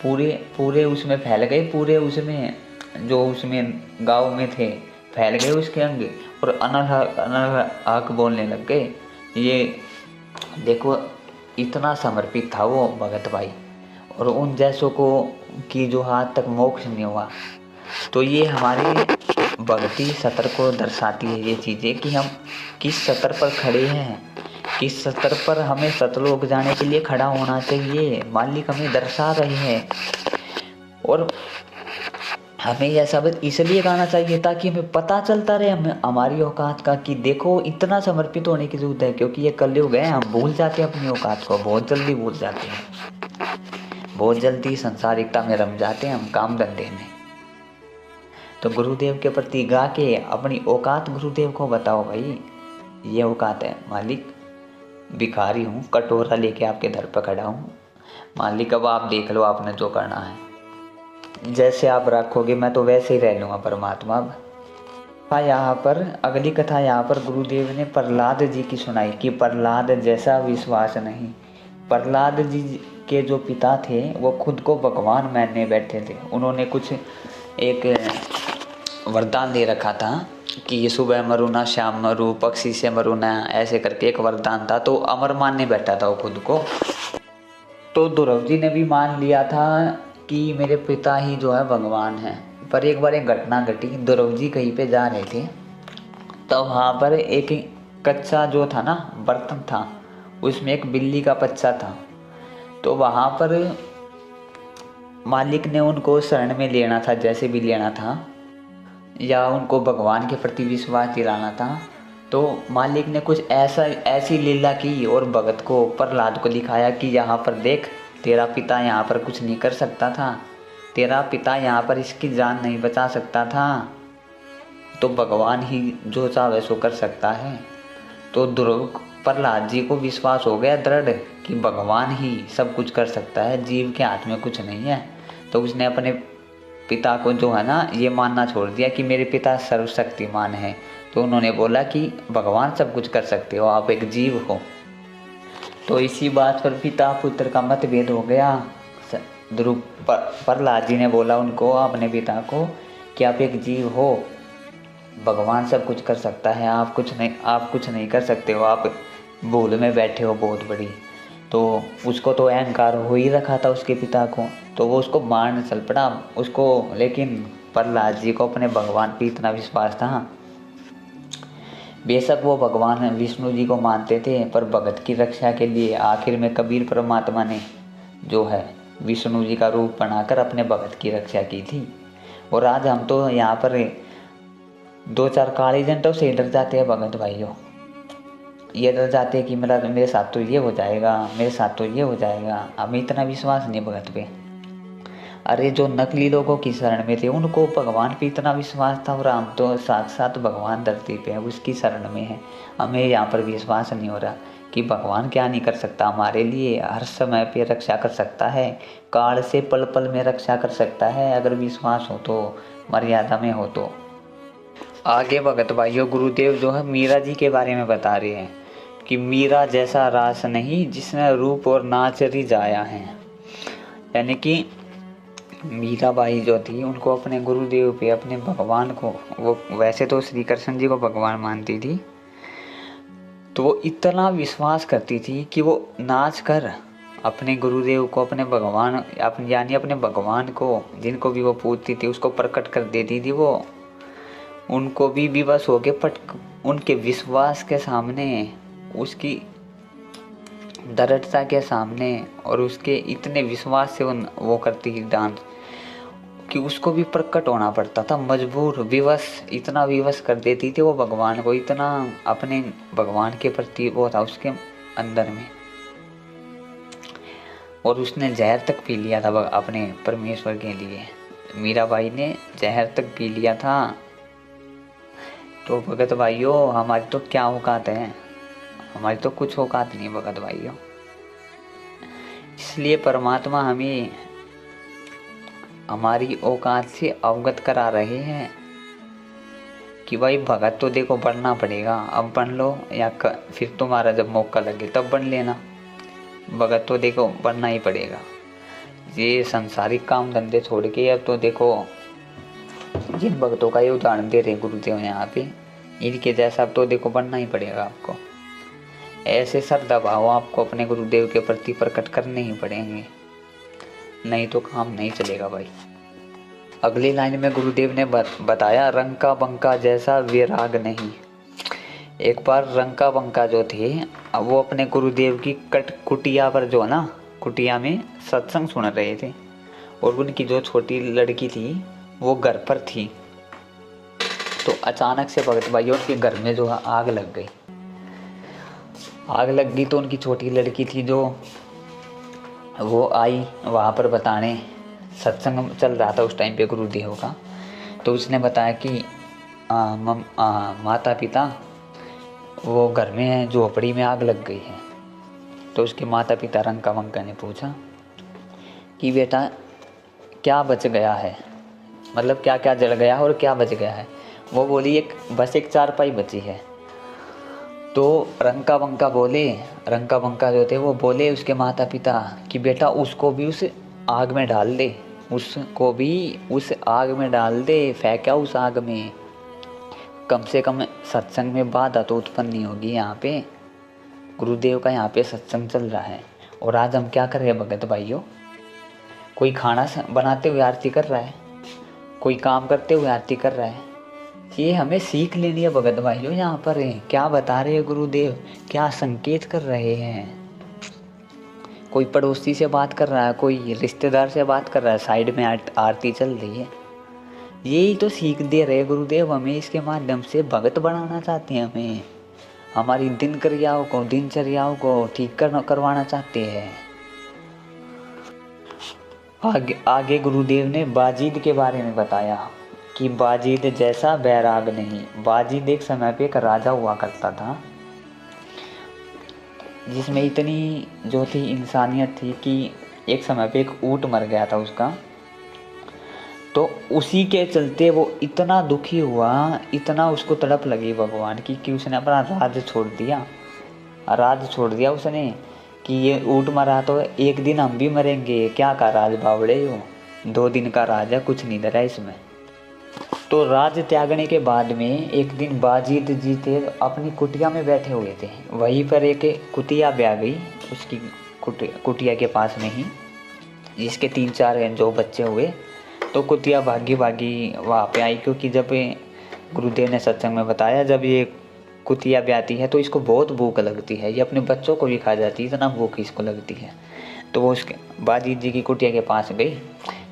पूरे पूरे उसमें फैल गए, पूरे उसमें जो उसमें गांव में थे फैल गए उसके अंग, और अनलहक अनलहक बोलने लग गए। ये देखो, इतना समर्पित था वो भगत भाई, और उन जैसों को की जो हाथ तक मोक्ष नहीं हुआ। तो ये हमारी भक्ति सतर को दर्शाती है ये चीज़ें, कि हम किस सतर पर खड़े हैं, किस सतर पर हमें सतलोक जाने के लिए खड़ा होना चाहिए। मालिक हमें दर्शा रहे हैं, और हमें यह शब्द इसलिए गाना चाहिए ताकि हमें पता चलता रहे हमें हमारी औकात का, कि देखो इतना समर्पित होने की जरूरत है। क्योंकि ये कलयुग है, हम भूल जाते हैं अपनी औकात को, बहुत जल्दी भूल जाते हैं, बहुत जल्दी संसारिकता में रम जाते हैं हम, काम धंधे में। तो गुरुदेव के प्रति गा के अपनी औकात गुरुदेव को बताओ, भाई ये औकात है मालिक, भिखारी हूँ, कटोरा लेके आपके दर पर खड़ा हूँ, मालिक अब आप देख लो आपने जो करना है, जैसे आप रखोगे मैं तो वैसे ही रह लूँगा परमात्मा। अब यहाँ पर अगली कथा यहाँ पर गुरुदेव ने प्रहलाद जी की सुनाई, कि प्रहलाद जैसा विश्वास नहीं। प्रहलाद जी के जो पिता थे वो खुद को भगवान मानने बैठे थे। उन्होंने कुछ एक वरदान दे रखा था कि ये सुबह मरू ना, शाम मरू, पक्षी से मरू ना, ऐसे करके एक वरदान था। तो अमर मानने बैठा था वो खुद को। तो ध्रुव जी ने भी मान लिया था कि मेरे पिता ही जो है भगवान है। पर एक बार एक घटना घटी, ध्रुव जी कहीं पे जा रहे थे, तो वहाँ पर एक कच्चा जो था ना बर्तन था, उसमें एक बिल्ली का बच्चा था। तो वहाँ पर मालिक ने उनको शरण में लेना था, जैसे भी लेना था, या उनको भगवान के प्रति विश्वास दिलाना था। तो मालिक ने कुछ ऐसी लीला की और भगत को, प्रहलाद को दिखाया कि यहाँ पर देख, तेरा पिता यहाँ पर कुछ नहीं कर सकता था, तेरा पिता यहाँ पर इसकी जान नहीं बचा सकता था, तो भगवान ही जो चाहे सो कर सकता है। तो ध्रुव प्रहलाद जी को विश्वास हो गया दृढ़ कि भगवान ही सब कुछ कर सकता है, जीव के हाथ में कुछ नहीं है। तो उसने अपने पिता को जो है ना ये मानना छोड़ दिया कि मेरे पिता सर्वशक्तिमान है। तो उन्होंने बोला कि भगवान सब कुछ कर सकते हो, आप एक जीव हो। तो इसी बात पर पिता पुत्र का मतभेद हो गया। ध्रुव प्रहलाद जी ने बोला उनको, अपने पिता को, कि आप एक जीव हो, भगवान सब कुछ कर सकता है, आप कुछ नहीं कर सकते हो, आप भूल में बैठे हो बहुत बड़ी। तो उसको तो अहंकार हो ही रखा था उसके पिता को, तो वो उसको मारने चल पड़ा उसको। लेकिन प्रहलाद जी को अपने भगवान पे इतना विश्वास था, बेशक वो भगवान विष्णु जी को मानते थे, पर भगत की रक्षा के लिए आखिर में कबीर परमात्मा ने जो है विष्णु जी का रूप बनाकर अपने भगत की रक्षा की थी। और आज हम तो यहाँ पर 2-4 काली जनता से डर जाते हैं भगत भाइयों, ये डर जाते हैं कि मेरे साथ तो ये हो जाएगा, मेरे साथ तो ये हो जाएगा। हमें इतना विश्वास नहीं भगत पे। अरे जो नकली लोगों की शरण में थे उनको भगवान पे इतना विश्वास था, और हम तो साक्षात भगवान धरती पे है, उसकी शरण में है। हमें यहाँ पर विश्वास नहीं हो रहा कि भगवान क्या नहीं कर सकता हमारे लिए, हर समय पे रक्षा कर सकता है, काल से पल पल में रक्षा कर सकता है, अगर विश्वास हो तो, मर्यादा में हो तो। आगे भगत भाइयों गुरुदेव जो है मीरा जी के बारे में बता रहे हैं कि मीरा जैसा रास नहीं जिसने रूप और नाच रिझाया है। यानी कि मीराबाई जो थी उनको अपने गुरुदेव पे, अपने भगवान को, वो वैसे तो श्री कृष्ण जी को भगवान मानती थी, तो वो इतना विश्वास करती थी कि वो नाच कर अपने गुरुदेव को, अपने भगवान, यानी अपने भगवान को, जिनको भी वो पूजती थी उसको प्रकट कर देती थी। वो उनको भी विवश हो के उनके विश्वास के सामने, उसकी दृढ़ता के सामने और उसके इतने विश्वास से वो करती थी डांस कि उसको भी प्रकट होना पड़ता था, मजबूर, विवश, इतना विवश कर देती थी वो भगवान को, इतना अपने भगवान के प्रति वो था उसके अंदर में। और उसने जहर तक पी लिया था अपने परमेश्वर के लिए, मीराबाई ने जहर तक पी लिया था। तो भगत भाइयों, हमारी तो क्या औकात है, हमारी तो कुछ औकात नहीं भगत भाइयों। इसलिए परमात्मा हमें हमारी औकात से अवगत करा रहे हैं कि भाई भगत तो देखो बनना पड़ेगा, अब बन लो या फिर तुम्हारा जब मौका लगे तब बन लेना। भगत तो देखो बनना ही पड़ेगा। ये सांसारिक काम धंधे छोड़ के अब तो देखो जिन भक्तों का ये उदाहरण दे रहे गुरुदेव यहाँ पे, इनके जैसा अब तो देखो बनना ही पड़ेगा आपको। ऐसे श्रद्धा भाव आपको अपने गुरुदेव के प्रति प्रकट करने ही पड़ेंगे, नहीं तो काम नहीं चलेगा भाई। अगली लाइन में गुरुदेव ने बताया, रंका बंका जैसा विराग नहीं। एक बार रंका बंका जो थे, अब वो अपने गुरुदेव की कुटिया पर जो ना, कुटिया में सत्संग सुन रहे थे और उनकी जो छोटी लड़की थी वो घर पर थी। तो अचानक से भगत भाइयों के घर में जो आग लग गई। आग लग गई तो उनकी छोटी लड़की थी जो, वो आई वहाँ पर बताने, सत्संग चल रहा था उस टाइम पे गुरुदेव का। तो उसने बताया कि माता पिता वो घर में है, झोपड़ी में आग लग गई है। तो उसके माता पिता रंका बंका ने पूछा कि बेटा क्या बच गया है, मतलब क्या क्या जल गया है और क्या बच गया है। वो बोली बस एक चारपाई बची है। तो रंका बंका जो थे वो बोले उसके माता पिता कि बेटा उसको भी उस आग में डाल दे, उसको भी उस आग में डाल दे, फेंका उस आग में, कम से कम सत्संग में बाधा तो उत्पन्न नहीं होगी। यहाँ पे गुरुदेव का यहाँ पे सत्संग चल रहा है और आज हम क्या कर रहे हैं भगत भाइयों, कोई खाना बनाते हुए आरती कर रहा है, कोई काम करते हुए आरती कर रहा है। ये हमें सीख लेनी है भगत भाइयों। यहाँ पर क्या बता रहे हैं गुरुदेव, क्या संकेत कर रहे हैं। कोई पड़ोसी से बात कर रहा है, कोई रिश्तेदार से बात कर रहा है, साइड में आरती चल रही है। यही तो सीख दे रहे गुरुदेव हमें, इसके माध्यम से भगत बनाना चाहते हैं हमें, हमारी दिनचर्याओं को ठीक करवाना चाहते हैं। आगे गुरुदेव ने बाजीद के बारे में बताया कि बाजीद जैसा बैराग नहीं। बाजीद एक समय पे एक राजा हुआ करता था जिसमें इतनी जो थी इंसानियत थी कि एक समय पे एक ऊंट मर गया था उसका। तो उसी के चलते वो इतना दुखी हुआ, इतना उसको तड़प लगी भगवान की कि उसने अपना राज छोड़ दिया उसने कि ये ऊंट मरा तो एक दिन हम भी मरेंगे, क्या का राज बावड़े हो, 2 दिन का राज है, कुछ नहीं डरा इसमें। तो राज त्यागने के बाद में एक दिन बाजीद जी थे अपनी कुटिया में बैठे हुए थे, वहीं पर एक कुतिया ब्याह गई उसकी कुटिया के पास में ही, जिसके 3-4 जो बच्चे हुए। तो कुतिया भागी वहाँ पे आई, क्योंकि जब गुरुदेव ने सत्संग में बताया जब ये कुतिया ब्याती है तो इसको बहुत भूख लगती है, ये अपने बच्चों को भी खा जाती है, इतना भूख इसको लगती है। तो वो उसके बाजीद जी की कुटिया के पास गई।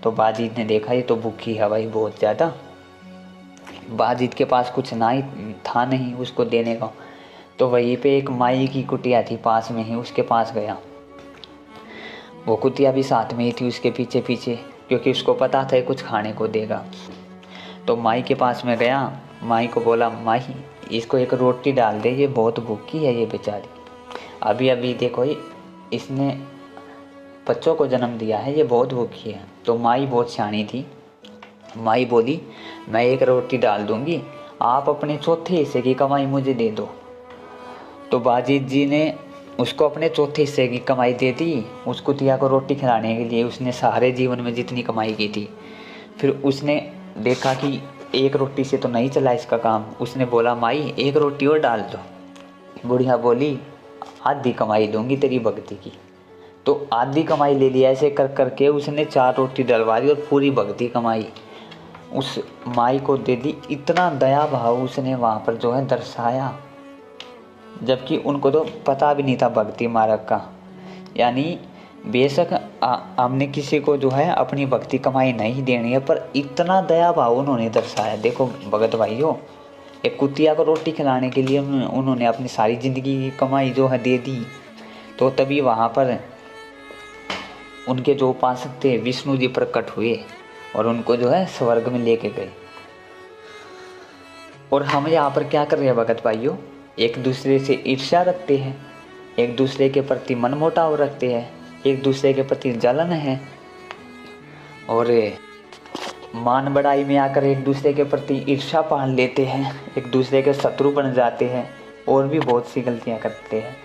तो बाजीद ने देखा ये तो भूखी है भाई बहुत ज़्यादा। बाजीद के पास कुछ था नहीं उसको देने का। तो वहीं पे एक माई की कुटिया थी पास में ही, उसके पास गया। वो कुतिया भी साथ में ही थी उसके पीछे पीछे, क्योंकि उसको पता था कुछ खाने को देगा। तो माई के पास में गया, माई को बोला माई इसको एक रोटी डाल दे, ये बहुत भूखी है ये बेचारी, अभी अभी देखो इसने बच्चों को जन्म दिया है, ये बहुत भूखी है। तो माई बहुत सियानी थी, माई बोली मैं एक रोटी डाल दूंगी, आप अपने चौथे हिस्से की कमाई मुझे दे दो। तो बाजीद जी ने उसको अपने चौथे हिस्से की कमाई दे दी उस कुतिया को रोटी खिलाने के लिए। उसने सारे जीवन में जितनी कमाई की थी, फिर उसने देखा कि एक रोटी से तो नहीं चला इसका काम। उसने बोला माई एक रोटी और डाल दो। बुढ़िया बोली आधी कमाई दूंगी तेरी भक्ति की। तो आधी कमाई ले लिया। ऐसे कर करके उसने 4 रोटी डलवा दी और पूरी भक्ति कमाई उस माई को दे दी। इतना दया भाव उसने वहाँ पर जो है दर्शाया, जबकि उनको तो पता भी नहीं था भक्ति मार्ग का। यानी बेशक हमने किसी को जो है अपनी भक्ति कमाई नहीं देनी है, पर इतना दया भाव उन्होंने दर्शाया। देखो भगत भाइयों, एक कुतिया को रोटी खिलाने के लिए उन्होंने अपनी सारी ज़िंदगी की कमाई जो है दे दी। तो तभी वहाँ पर उनके जो उपासक थे विष्णु जी प्रकट हुए और उनको जो है स्वर्ग में लेके गए। और हम यहाँ पर क्या कर रहे हैं भगत भाइयों, एक दूसरे से ईर्ष्या रखते हैं, एक दूसरे के प्रति मनमुटाव रखते हैं, एक दूसरे के प्रति जलन है, और मान बढ़ाई में आकर एक दूसरे के प्रति ईर्ष्या पाल लेते हैं, एक दूसरे के शत्रु बन जाते हैं, और भी बहुत सी गलतियां करते हैं।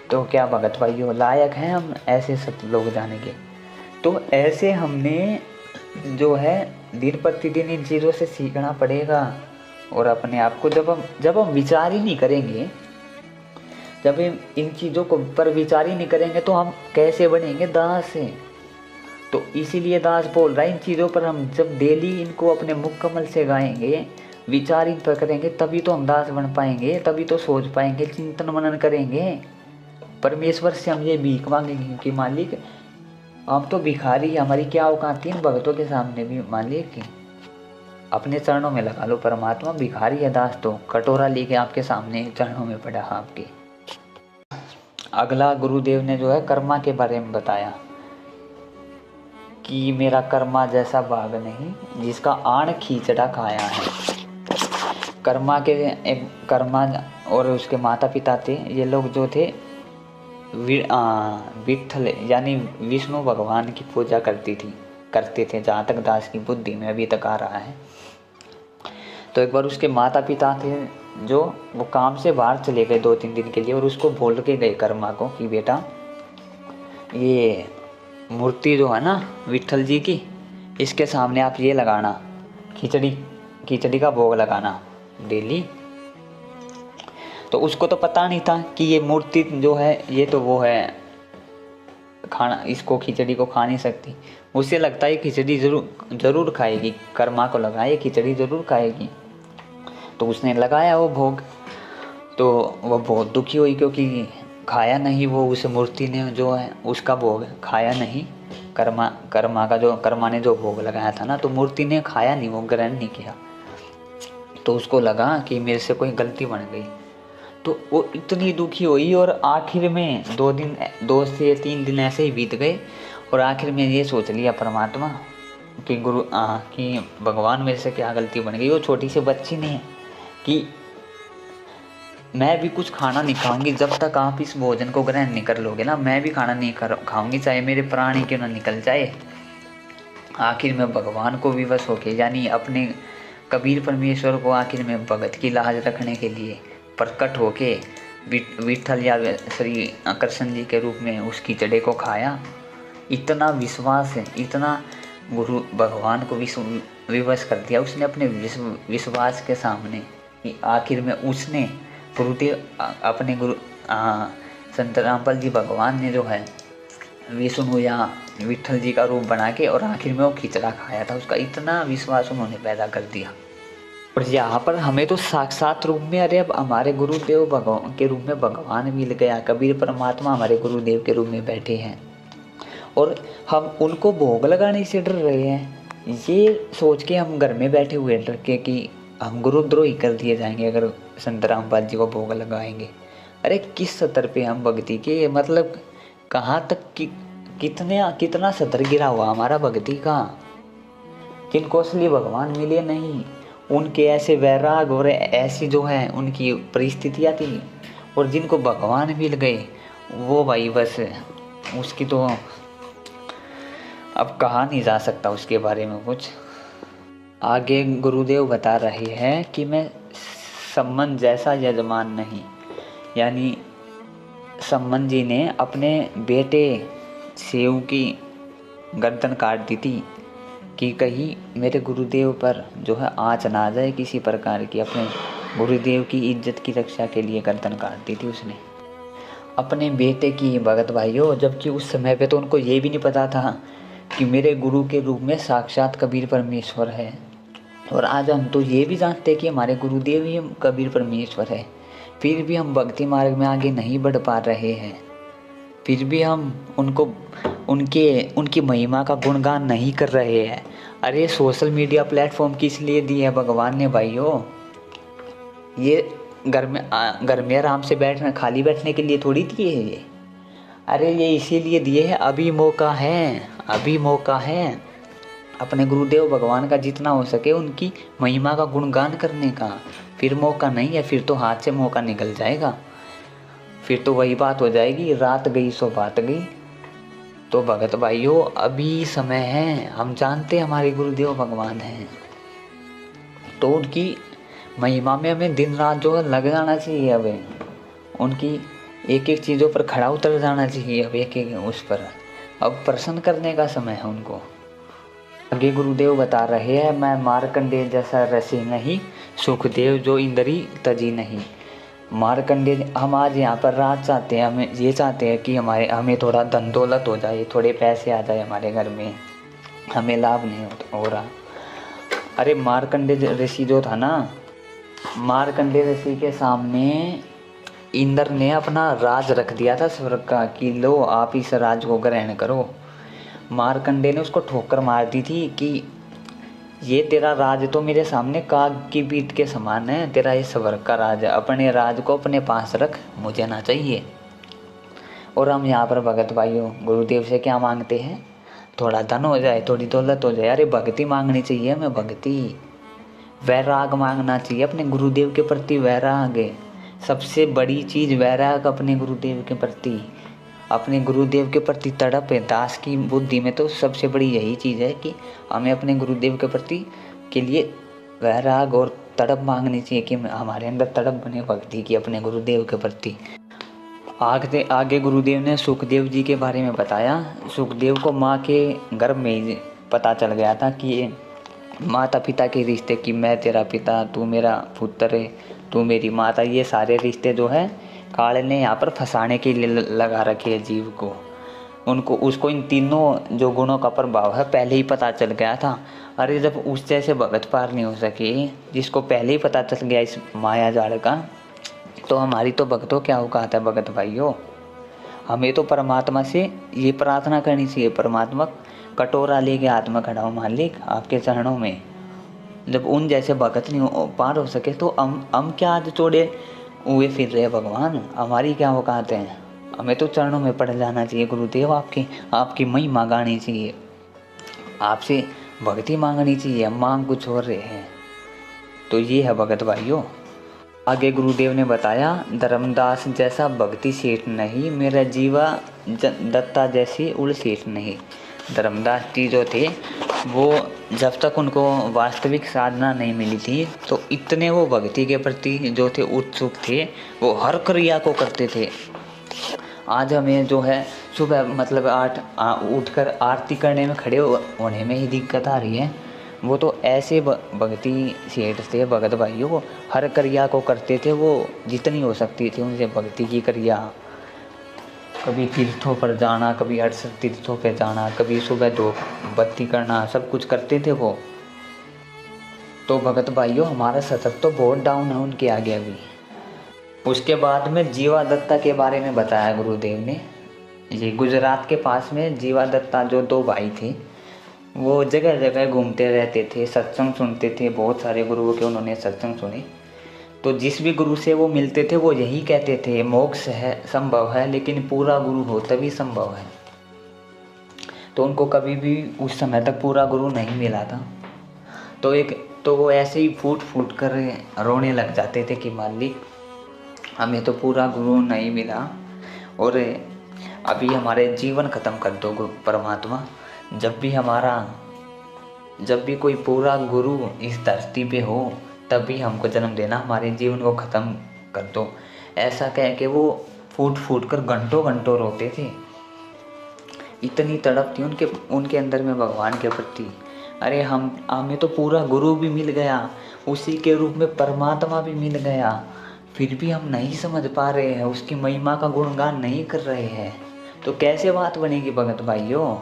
तो क्या भगत भाइयों लायक हैं हम ऐसे सब लोग जाने के? तो ऐसे हमने जो है दिन प्रतिदिन इन चीज़ों से सीखना पड़ेगा। और अपने आप को जब हम विचार ही नहीं करेंगे, जब इन चीज़ों को पर विचार ही नहीं करेंगे तो हम कैसे बनेंगे दास से? तो इसीलिए दास बोल रहा है इन चीज़ों पर हम जब डेली इनको अपने मुख कमल से गाएंगे, विचार इन पर करेंगे, तभी तो हम दास बन पाएंगे, तभी तो सोच पाएंगे, चिंतन मनन करेंगे। परमेश्वर से हम ये भीख मांगेंगे कि मालिक हम तो भिखारी, हमारी क्या औकात है इन भगतों के सामने भी, मालिक अपने चरणों में लगा लो। परमात्मा भिखारी है दास तो कटोरा लेके आपके सामने चरणों में पड़ा आपके। अगला गुरुदेव ने जो है कर्मा के बारे में बताया कि मेरा कर्मा जैसा भाग नहीं जिसका आण खींचड़ा खाया है। कर्मा और उसके माता पिता थे, ये लोग जो थे विठल यानी विष्णु भगवान की पूजा करते थे, जहाँ तक दास की बुद्धि में अभी तक आ रहा है। तो एक बार उसके माता पिता थे जो वो काम से बाहर चले गए 2-3 दिन के लिए, और उसको बोल के गए कर्मा को कि बेटा ये मूर्ति जो है ना विठल जी की, इसके सामने आप ये लगाना, खिचड़ी का भोग लगाना डेली। तो उसको तो पता नहीं था कि ये मूर्ति जो है ये तो वो है खाना, इसको खिचड़ी को खा नहीं सकती। उसे लगता है खिचड़ी जरूर खाएगी, कर्मा को लगा ये खिचड़ी जरूर खाएगी। तो उसने लगाया वो भोग, तो वो बहुत दुखी हुई क्योंकि खाया नहीं वो, उस मूर्ति ने जो है उसका भोग खाया नहीं। कर्मा ने जो भोग लगाया था ना, तो मूर्ति ने खाया नहीं, वो ग्रहण नहीं किया। तो उसको लगा कि मेरे से कोई गलती बन गई। तो वो इतनी दुखी हुई, और आखिर में 2 से 3 दिन ऐसे ही बीत गए, और आखिर में ये सोच लिया परमात्मा कि भगवान मेरे से क्या गलती बन गई। वो छोटी सी बच्ची ने कि मैं भी कुछ खाना नहीं खाऊंगी जब तक आप इस भोजन को ग्रहण नहीं कर लोगे ना, मैं भी खाना नहीं खाऊंगी, चाहे मेरे प्राण ही क्यों ना निकल जाए। आखिर में भगवान को विवश होके यानी अपने कबीर परमेश्वर को आखिर में भगत की लाज रखने के लिए प्रकट होके विठल या श्री कृष्ण जी के रूप में उस खिचड़े को खाया। इतना विश्वास है, इतना गुरु भगवान को विवश कर दिया उसने अपने विश्वास के सामने कि आखिर में उसने गुरुदेव अपने गुरु संत रामपाल जी भगवान ने जो है विष्णु या विठल जी का रूप बना के और आखिर में वो खिचड़ा खाया था। उसका इतना विश्वास उन्होंने पैदा कर दिया। और यहाँ पर हमें तो साक्षात रूप में अरे अब हमारे गुरुदेव भगवान के रूप में भगवान मिल गया, कबीर परमात्मा हमारे गुरुदेव के रूप में बैठे हैं और हम उनको भोग लगाने से डर रहे हैं। ये सोच के हम घर में बैठे हुए डर के कि हम गुरुद्रोही कर दिए जाएंगे अगर संत रामपाल जी को भोग लगाएंगे। अरे किस स्तर पे हम भक्ति के मतलब कहाँ तक कितना सतर गिरा हुआ हमारा भक्ति का। जिनको असली भगवान मिले नहीं उनके ऐसे वैराग और ऐसी जो है उनकी परिस्थितियाँ थी, और जिनको भगवान मिल गए वो भाई बस उसकी तो अब कहा नहीं जा सकता उसके बारे में कुछ। आगे गुरुदेव बता रहे हैं कि मैं सम्मन जैसा यजमान नहीं, यानी सम्मन जी ने अपने बेटे सेव की गर्दन काट दी थी कि कहीं मेरे गुरुदेव पर जो है आँच ना आ जाए किसी प्रकार की। अपने गुरुदेव की इज्जत की रक्षा के लिए गर्दन काट दी थी उसने अपने बेटे की भगत भाइयों। जबकि उस समय पे तो उनको ये भी नहीं पता था कि मेरे गुरु के रूप में साक्षात कबीर परमेश्वर है। और आज हम तो ये भी जानते हैं कि हमारे गुरुदेव ही कबीर परमेश्वर है, फिर भी हम भक्ति मार्ग में आगे नहीं बढ़ पा रहे हैं। फिर भी हम उनकी महिमा का गुणगान नहीं कर रहे हैं। अरे सोशल मीडिया प्लेटफॉर्म किस लिए दिए है भगवान ने भाइयों? ये घर में आराम से बैठना खाली बैठने के लिए थोड़ी दिए है ये। अरे ये इसीलिए दिए है अभी मौका है अपने गुरुदेव भगवान का जितना हो सके उनकी महिमा का गुणगान करने का। फिर मौका नहीं है, फिर तो हाथ से मौका निकल जाएगा, फिर तो वही बात हो जाएगी, रात गई सो बात गई। तो भगत भाइयों, अभी समय है, हम जानते हैं हमारे गुरुदेव भगवान हैं, तो उनकी महिमा में हमें दिन रात जो है लग जाना चाहिए। अब उनकी एक एक चीज़ों पर खड़ा उतर जाना चाहिए, अब एक एक उस पर अब प्रसन्न करने का समय है उनको। आगे गुरुदेव बता रहे हैं, मैं मार्कंडेय जैसा रसी नहीं, सुखदेव जो इंद्री तजी नहीं। मार्कंडेय, हम आज यहाँ पर राज चाहते हैं, हमें ये चाहते हैं कि हमें थोड़ा धन दौलत हो जाए, थोड़े पैसे आ जाए हमारे घर में, हमें लाभ नहीं हो रहा। अरे मार्कंडेय ऋषि जो था ना, मार्कंडेय ऋषि के सामने इंद्र ने अपना राज रख दिया था स्वर्ग का कि लो आप इस राज को ग्रहण करो। मार्कंडेय ने उसको ठोकर मार दी थी कि ये तेरा राज तो मेरे सामने काग की पीठ के समान है, तेरा ये स्वर्ग का राज है, अपने राज को अपने पास रख, मुझे ना चाहिए। और हम यहाँ पर भगत भाइयों गुरुदेव से क्या मांगते हैं? थोड़ा धन हो जाए, थोड़ी दौलत हो जाए। अरे भक्ति मांगनी चाहिए हमें, भक्ति, वैराग मांगना चाहिए अपने गुरुदेव के प्रति। वैराग सबसे बड़ी चीज़, वैराग अपने गुरुदेव के प्रति, अपने गुरुदेव के प्रति तड़प है। दास की बुद्धि में तो सबसे बड़ी यही चीज़ है कि हमें अपने गुरुदेव के प्रति के लिए वैराग और तड़प मांगनी चाहिए कि हमारे अंदर तड़प बने भक्ति की अपने गुरुदेव के प्रति। आगे गुरुदेव ने सुखदेव जी के बारे में बताया। सुखदेव को माँ के गर्भ में ही पता चल गया था कि ये माता पिता के रिश्ते, कि मैं तेरा पिता, तू मेरा पुत्र है, तू मेरी माता, ये सारे रिश्ते जो है काल ने यहाँ पर फंसाने के लिए लगा रखे है जीव को। उसको इन तीनों जो गुणों का प्रभाव है पहले ही पता चल गया था। अरे जब उस जैसे भगत पार नहीं हो सके, जिसको पहले ही पता चल गया इस माया जाल का, तो हमारी तो भक्तों क्या औकात है भगत भाइयों। हमें तो परमात्मा से ये प्रार्थना करनी चाहिए, परमात्मा कटोरा लेके हाथ में खड़ा हो मालिक आपके चरणों में। जब उन जैसे भगत नहीं पार हो सके तो हम क्या आज चोड़े हुए फिर रहे भगवान, हमारी क्या औकात है। हमें तो चरणों में पड़ जाना चाहिए गुरुदेव, आपकी महिमा गानी चाहिए, आपसे भक्ति मांगनी चाहिए। हम मांग कुछ और रहे हैं। तो ये है भगत भाइयों। आगे गुरुदेव ने बताया, धर्मदास जैसा भक्ति सेठ नहीं, मेरा जीवा दत्ता जैसी उड़ सेठ नहीं। धर्मदास जी जो थे वो जब तक उनको वास्तविक साधना नहीं मिली थी तो इतने वो भक्ति के प्रति जो थे उत्सुक थे, वो हर क्रिया को करते थे। आज हमें जो है सुबह मतलब 8 उठकर आरती करने में खड़े होने में ही दिक्कत आ रही है। वो तो ऐसे भक्ति सेठ थे भगत भाइयों, वो हर क्रिया को करते थे, वो जितनी हो सकती थी उनसे भक्ति की क्रिया। कभी तीर्थों पर जाना, कभी 68 तीर्थों पर जाना, कभी सुबह धूप बत्ती करना, सब कुछ करते थे वो। तो भगत भाइयों हमारा सतत तो बहुत डाउन है उनके आगे अभी। उसके बाद में जीवा दत्ता के बारे में बताया गुरुदेव ने। ये गुजरात के पास में जीवा दत्ता जो 2 भाई थे, वो जगह जगह घूमते रहते थे, सत्संग सुनते थे, बहुत सारे गुरुओं के उन्होंने सत्संग सुने। तो जिस भी गुरु से वो मिलते थे वो यही कहते थे, मोक्ष है संभव है लेकिन पूरा गुरु हो तभी संभव है। तो उनको कभी भी उस समय तक पूरा गुरु नहीं मिला था। तो वो ऐसे ही फूट फूट कर रोने लग जाते थे कि मालिक हमें तो पूरा गुरु नहीं मिला, और अभी हमारे जीवन ख़त्म कर दो परमात्मा। जब भी कोई पूरा गुरु इस धरती पे हो तभी हमको जन्म देना, हमारे जीवन को ख़त्म कर दो। ऐसा कह के वो फूट फूट कर घंटों घंटों रोते थे। इतनी तड़प थी उनके अंदर में भगवान के प्रति। अरे हमें तो पूरा गुरु भी मिल गया, उसी के रूप में परमात्मा भी मिल गया, फिर भी हम नहीं समझ पा रहे हैं, उसकी महिमा का गुणगान नहीं कर रहे हैं, तो कैसे बात बनेगी भगत भाइयों।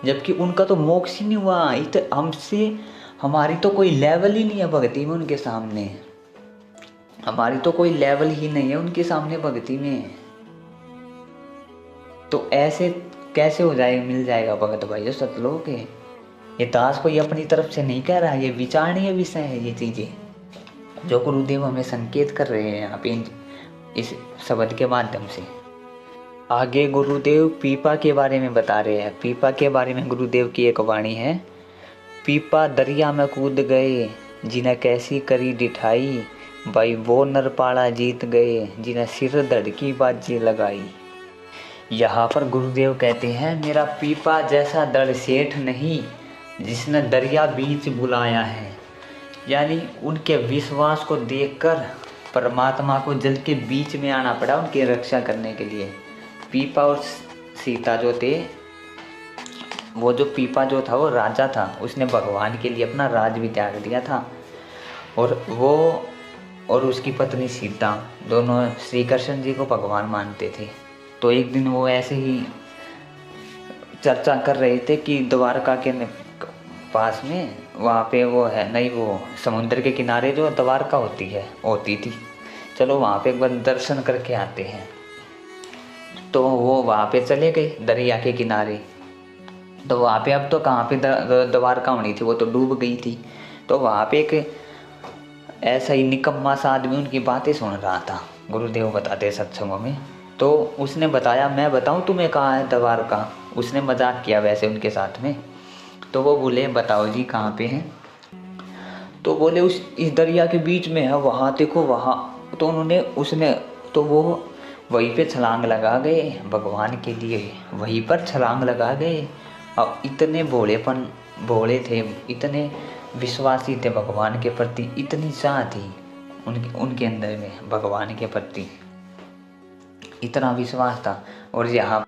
जबकि उनका तो मोक्ष ही नहीं हुआ, हमारी तो कोई लेवल ही नहीं है भक्ति में उनके सामने, हमारी तो कोई लेवल ही नहीं है उनके सामने भक्ति में। तो ऐसे कैसे मिल जाएगा भगत भाइयों सतलोक है। ये दास कोई अपनी तरफ से नहीं कह रहा है, ये विचारणीय विषय है। ये चीज़ें जो गुरुदेव हमें संकेत कर रहे हैं यहाँ पे इस शब्द के माध्यम से। आगे गुरुदेव पीपा के बारे में बता रहे हैं। पीपा के बारे में गुरुदेव की एक वाणी है, पीपा दरिया में कूद गए, जिन्हें कैसी करी डिठाई, भाई वो नरपाड़ा जीत गए, जिन्हें सिर धड़की बाजी लगाई। यहाँ पर गुरुदेव कहते हैं, मेरा पीपा जैसा दृढ़ सेठ नहीं, जिसने दरिया बीच बुलाया है। यानी उनके विश्वास को देखकर परमात्मा को जल के बीच में आना पड़ा उनकी रक्षा करने के लिए। पीपा और सीता जो थे, वो जो पीपा जो था वो राजा था, उसने भगवान के लिए अपना राज भी त्याग दिया था। और वो और उसकी पत्नी सीता दोनों श्री कृष्ण जी को भगवान मानते थे। तो एक दिन वो ऐसे ही चर्चा कर रहे थे कि द्वारका के पास में वहाँ पे वो है नहीं, वो समुद्र के किनारे जो द्वारका होती थी, चलो वहाँ पे एक बार दर्शन करके आते हैं। तो वो वहाँ पे चले गए दरिया के किनारे। तो वहाँ पे अब तो कहाँ पे द्वारका होनी थी, वो तो डूब गई थी। तो वहाँ पे एक ऐसा ही निकम्मा सा आदमी उनकी बातें सुन रहा था, गुरुदेव बताते सत्संगों में। तो उसने बताया, मैं बताऊँ तुम्हें कहाँ है द्वारका। उसने मजाक किया वैसे उनके साथ में। तो वो बोले, बताओ जी कहाँ पे हैं। तो बोले इस दरिया के बीच में है, वहाँ देखो वहाँ। तो तो वो वहीं पे छलांग लगा गए, भगवान के लिए वहीं पर छलांग लगा गए। और इतने भोले थे, इतने विश्वासी थे भगवान के प्रति, इतनी चाह थी उनके अंदर में भगवान के प्रति, इतना विश्वास था। और यहाँ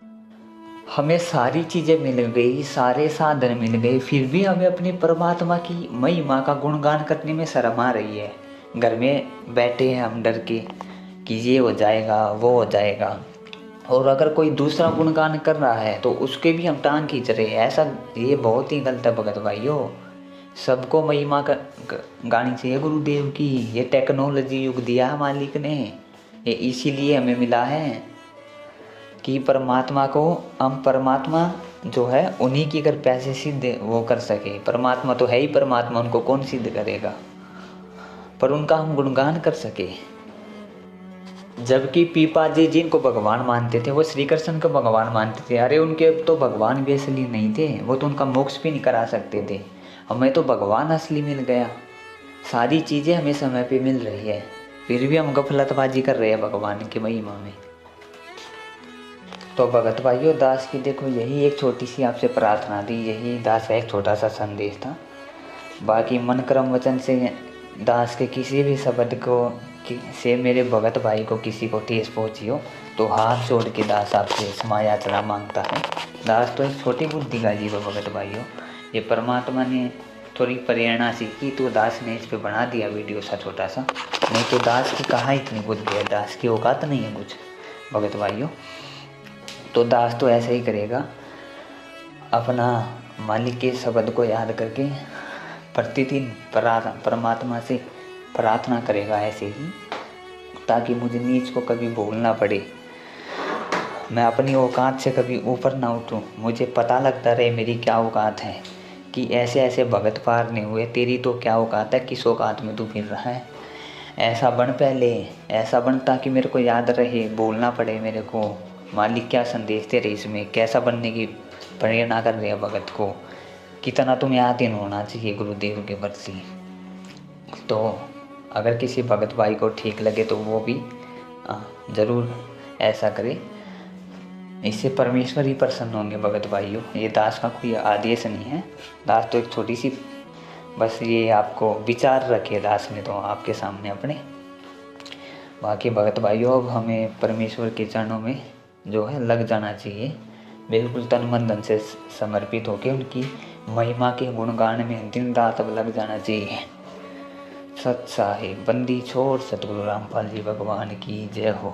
हमें सारी चीज़ें मिल गई, सारे साधन मिल गए, फिर भी हमें अपनी परमात्मा की महिमा का गुणगान करने में शर्म आ रही है। घर में बैठे हैं हम डर के कि ये हो जाएगा वो हो जाएगा, और अगर कोई दूसरा गुणगान कर रहा है तो उसके भी हम टांग खींच रहे हैं। ऐसा ये बहुत ही गलत है भगत भाइयों। सबको महिमा गानी चाहिए गुरुदेव की। ये टेक्नोलॉजी युग दिया है मालिक ने, ये इसीलिए हमें मिला है कि परमात्मा को हम परमात्मा जो है उन्हीं की अगर पैसे सिद्ध वो कर सके। परमात्मा तो है ही परमात्मा, उनको कौन सिद्ध करेगा, पर उनका हम गुणगान कर सके। जबकि पीपा जी जिनको भगवान मानते थे वो श्री कृष्ण को भगवान मानते थे। अरे उनके तो भगवान भी असली नहीं थे, वो तो उनका मोक्ष भी नहीं करा सकते थे। हमें तो भगवान असली मिल गया, सारी चीज़ें हमें समय पे मिल रही है, फिर भी हम गफलतबाजी कर रहे हैं भगवान की महिमा में। तो भगत भाइयों, दास की देखो यही एक छोटी सी आपसे प्रार्थना थी, यही दास का एक छोटा सा संदेश था। बाकी मन कर्म वचन से दास के किसी भी शब्द को से मेरे भगत भाई को किसी को ठेस पहुंची हो तो हाथ जोड़ के दास आपसे क्षमा याचना मांगता है। दास तो एक छोटी बुद्धि का जीव है भगत भाइयों, ये परमात्मा ने थोड़ी प्रेरणा सीखी तो दास ने इस पे बना दिया वीडियो सा छोटा सा, नहीं तो दास की कहाँ इतनी बुद्धि है, दास की औकात नहीं है कुछ भगत भाइयों। तो दास तो ऐसे ही करेगा, अपना मालिक के शब्द को याद करके प्रतिदिन परमात्मा से प्रार्थना करेगा ऐसे ही, ताकि मुझे नीच को कभी भूलना पड़े, मैं अपनी औकात से कभी ऊपर ना उठूं। मुझे पता लगता रहे मेरी क्या औकात है, कि ऐसे ऐसे भगत पार नहीं हुए, तेरी तो क्या औकात है, किस औकात में तू फिर रहा है। ऐसा बन पहले, ऐसा बन ताकि मेरे को याद रहे, बोलना पड़े मेरे को मालिक क्या संदेश दे रहे, इसमें कैसा बनने की प्रेरणा कर रहे हैं भगत को, कितना तुम्हें आधीन होना चाहिए गुरुदेव के प्रति। तो अगर किसी भगत भाई को ठीक लगे तो वो भी ज़रूर ऐसा करे, इससे परमेश्वर ही प्रसन्न होंगे भगत भाइयों। ये दास का कोई आदेश नहीं है, दास तो एक छोटी सी बस ये आपको विचार रखे दास ने तो आपके सामने अपने। बाकी भगत भाइयों, अब हमें परमेश्वर के चरणों में जो है लग जाना चाहिए, बिल्कुल तन मन धन से समर्पित होकर उनकी महिमा के गुणगान में दिन रात अब लग जाना चाहिए। सत साहिब बंदी छोड़ सतगुरु रामपाल जी भगवान की जय हो।